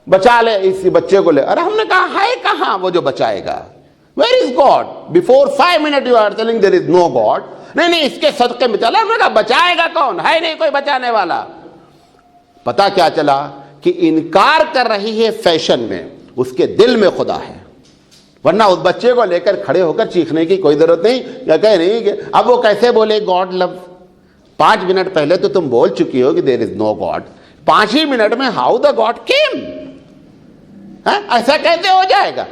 بچا لے اس بچے کو لے۔ ارے ہم نے کہا ہے کہاں وہ جو بچائے گا؟ Where is God? Before 5 minutes you are telling there is no God. نہیں اس کے صدقے میں چلا۔ ہم نے کہا بچائے گا کون؟ ہے نہیں کوئی بچانے والا۔ پتا کیا چلا کہ انکار کر رہی ہے فیشن میں، اس کے دل میں خدا ہے، ورنہ اس بچے کو لے کر کھڑے ہو کر چیخنے کی کوئی ضرورت نہیں، یا کہے نہیں کہ اب وہ کیسے بولے گاڈ لو؟ 5 منٹ پہلے تو تم بول چکی ہو کہ دیر از نو گاڈ، 5 ہی منٹ میں ہاؤ دا گاڈ کیم؟ ایسا کیسے ہو جائے گا؟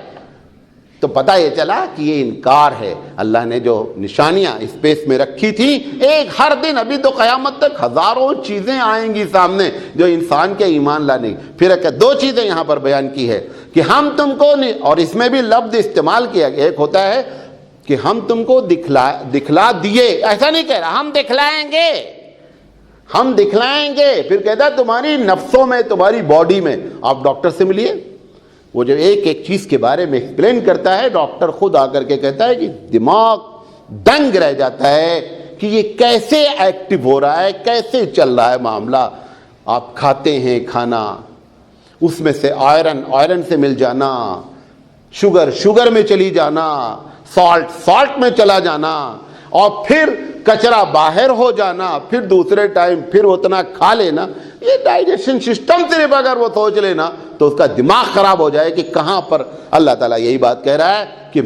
تو پتہ یہ چلا کہ یہ انکار ہے. اللہ نے جو نشانیاں اسپیس میں رکھی تھی، ایک ہر دن ابھی تو قیامت تک ہزاروں چیزیں آئیں گی سامنے جو انسان کے ایمان لانے. پھر دو چیزیں یہاں پر بیان کی ہے کہ ہم تم کو، اور اس میں بھی لفظ استعمال کیا گیا، ایک ہوتا ہے کہ ہم تم کو دکھلا دیے، ایسا نہیں کہہ رہا ہم دکھلائیں گے، ہم دکھلائیں گے. پھر کہتا ہے تمہاری نفسوں میں، تمہاری باڈی میں. آپ ڈاکٹر سے ملیے، وہ جو ایک ایک چیز کے بارے میں ایکسپلین کرتا ہے، ڈاکٹر خود آ کر کے کہتا ہے کہ دماغ دنگ رہ جاتا ہے کہ یہ کیسے ایکٹیو ہو رہا ہے، کیسے چل رہا ہے معاملہ. آپ کھاتے ہیں کھانا، اس میں سے آئرن سے مل جانا، شوگر میں چلی جانا، سالٹ میں چلا جانا، اور پھر کچرا باہر ہو جانا، پھر دوسرے ٹائم پھر اتنا کھا لینا. یہ ڈائجیشن سسٹم صرف اگر وہ سوچ لینا تو اس کا دماغ خراب ہو جائے کہ کہاں پر. اللہ تعالیٰ یہی بات کہہ رہا ہے کہ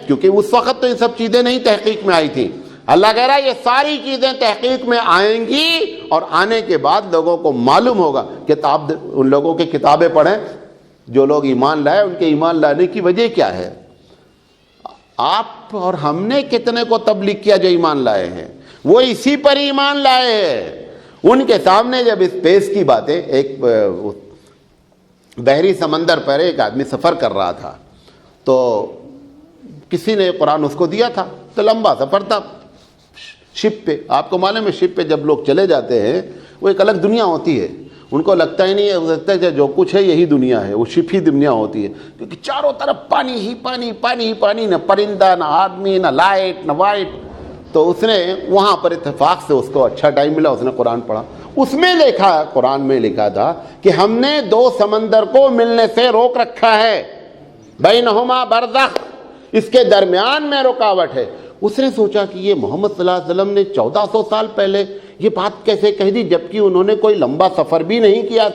کیونکہ اس وقت تو یہ سب چیزیں نہیں تحقیق میں آئی تھیں. اللہ کہہ رہا ہے یہ ساری چیزیں تحقیق میں آئیں گی، اور آنے کے بعد لوگوں کو معلوم ہوگا. ان لوگوں کی کتابیں پڑھیں جو لوگ ایمان لائے، ان کے ایمان لانے کی وجہ کیا ہے. آپ اور ہم نے کتنے کو تبلیغ کیا جو ایمان لائے ہیں، وہ اسی پر ایمان لائے ہیں. ان کے سامنے جب اسپیس کی باتیں، ایک بحری سمندر پر ایک آدمی سفر کر رہا تھا، تو کسی نے قرآن اس کو دیا تھا، تو لمبا سفر تھا شپ پہ. آپ کو معلوم ہے شپ پہ جب لوگ چلے جاتے ہیں وہ ایک الگ دنیا ہوتی ہے. ان کو لگتا ہی نہیں ہے، لگتا ہے کہ جو کچھ ہے یہی دنیا ہے، وہ شپ ہی دنیا ہوتی ہے، کیونکہ چاروں طرف پانی ہی پانی، پانی ہی پانی، نہ پرندہ، نہ آدمی، نہ لائٹ، نہ وائٹ. تو اس نے وہاں پر اتفاق سے اس کو اچھا ٹائم ملا، اس نے قرآن پڑھا. اس میں قرآن میں لکھا تھا کہ ہم نے دو سمندر کو ملنے سے روک رکھا ہے، بینہما برزخ، اس کے درمیان میں رکاوٹ ہے. اس نے سوچا کہ یہ محمد صلی اللہ علیہ وسلم نے 1400 سال پہلے یہ بات کیسے کہہ دی، جبکہ انہوں نے کوئی لمبا سفر بھی نہیں کیا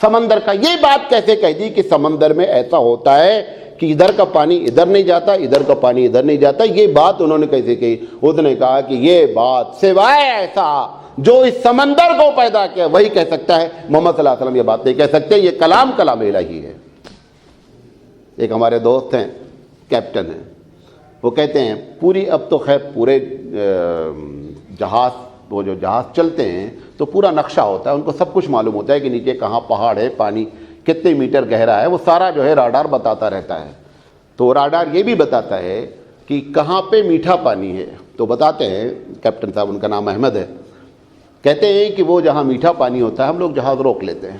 سمندر کا. یہ بات کیسے کہہ دی کہ سمندر میں ایسا ہوتا ہے کہ ادھر کا پانی ادھر نہیں جاتا، ادھر کا پانی ادھر نہیں جاتا. یہ بات انہوں نے کیسے کہی؟ اس نے کہا کہ یہ بات سوائے ایسا جو اس سمندر کو پیدا کیا وہی کہہ سکتا ہے. محمد صلی اللہ علیہ وسلم یہ بات نہیں کہہ سکتے. یہ کلام الہی ہے. ایک ہمارے دوست ہیں، کیپٹن ہیں، وہ کہتے ہیں پوری، اب تو خیر پورے جہاز، وہ جو جہاز چلتے ہیں تو پورا نقشہ ہوتا ہے، ان کو سب کچھ معلوم ہوتا ہے کہ نیچے کہاں پہاڑ ہے، پانی کتنے میٹر گہرا ہے، وہ سارا جو ہے راڈار بتاتا رہتا ہے. تو راڈار یہ بھی بتاتا ہے کہ کہاں پہ میٹھا پانی ہے. تو بتاتے ہیں کیپٹن صاحب، ان کا نام احمد ہے، کہتے ہیں کہ وہ جہاں میٹھا پانی ہوتا ہے ہم لوگ جہاز روک لیتے ہیں،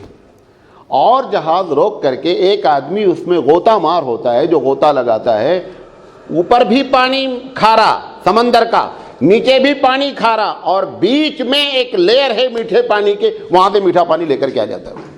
اور جہاز روک کر کے ایک آدمی اس میں غوطہ مار ہوتا ہے جو غوطہ لگاتا ہے. اوپر بھی پانی کھارا سمندر کا، نیچے بھی پانی کھارا، اور بیچ میں ایک لیئر ہے میٹھے پانی کے، وہاں سے میٹھا پانی لے کر کے آ جاتا ہے.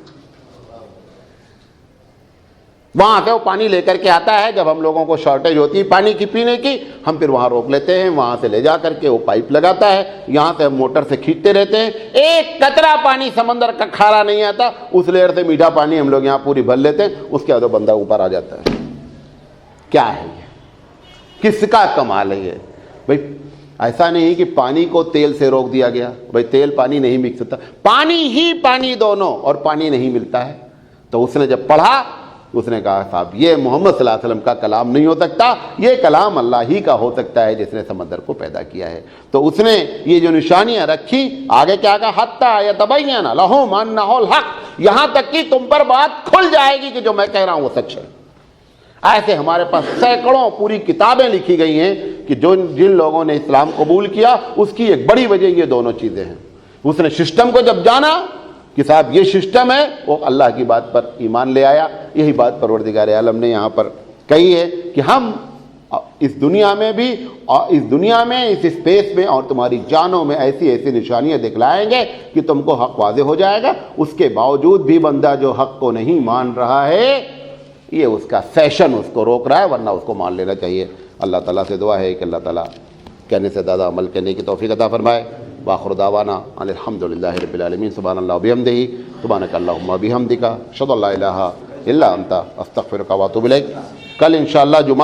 وہاں سے وہ پانی لے کر کے آتا ہے. جب ہم لوگوں کو شارٹیج ہوتی ہے پانی کی پینے کی، ہم پھر وہاں روک لیتے ہیں، وہاں سے لے جا کر کے وہ پائپ لگاتا ہے، یہاں سے ہم موٹر سے کھینچتے رہتے ہیں. ایک قطرہ پانی سمندر کا کھارا نہیں آتا، اس لیئر سے میٹھا پانی ہم لوگ یہاں پوری بھر لیتے ہیں. اس کے بعد وہ بندہ اوپر آ جاتا ہے. کیا ہے یہ؟ کس کا کمال ہے یہ؟ بھائی ایسا نہیں کہ پانی کو تیل سے روک دیا گیا، بھائی تیل پانی نہیں مکس ہوتا، پانی ہی پانی دونوں، اور پانی نہیں ملتا ہے. تو اس نے جب پڑھا، اس نے کہا صاحب یہ محمد صلی اللہ علیہ وسلم کا کلام نہیں ہو سکتا، یہ کلام اللہ ہی کا ہو سکتا ہے جس نے سمندر کو پیدا کیا ہے. تو اس نے یہ جو نشانیاں رکھی، آگے کیا کہا، حتی یتبین لہم انہ الحق، یہاں تک کہ تم پر بات کھل جائے گی کہ جو میں کہہ رہا ہوں وہ سچ ہے. ایسے ہمارے پاس سینکڑوں پوری کتابیں لکھی گئی ہیں کہ جن لوگوں نے اسلام قبول کیا اس کی ایک بڑی وجہ یہ دونوں چیزیں ہیں. اس نے سسٹم کو جب جانا کہ صاحب یہ سسٹم ہے، وہ اللہ کی بات پر ایمان لے آیا. یہی بات پروردگار عالم نے یہاں پر کہی ہے کہ ہم اس دنیا میں بھی، اور اس دنیا میں، اس اسپیس میں، اور تمہاری جانوں میں ایسی ایسی نشانیاں دکھلائیں گے کہ تم کو حق واضح ہو جائے گا. اس کے باوجود بھی بندہ جو حق کو نہیں مان رہا ہے، یہ اس کا فیشن اس کو روک رہا ہے، ورنہ اس کو مان لینا چاہیے. اللہ تعالیٰ سے دعا ہے کہ اللہ تعالیٰ کہنے سے زیادہ عمل کرنے کی توفیق عطا فرمائے. وآخر دعوانا ان الحمدللہ رب العالمین. سبحان اللہ وبحمدہ، سبحانک اللہم وبحمدک، اشہد ان لا الہ الا انت، استغفرک واتوب الیک. کل انشاءاللہ جمعہ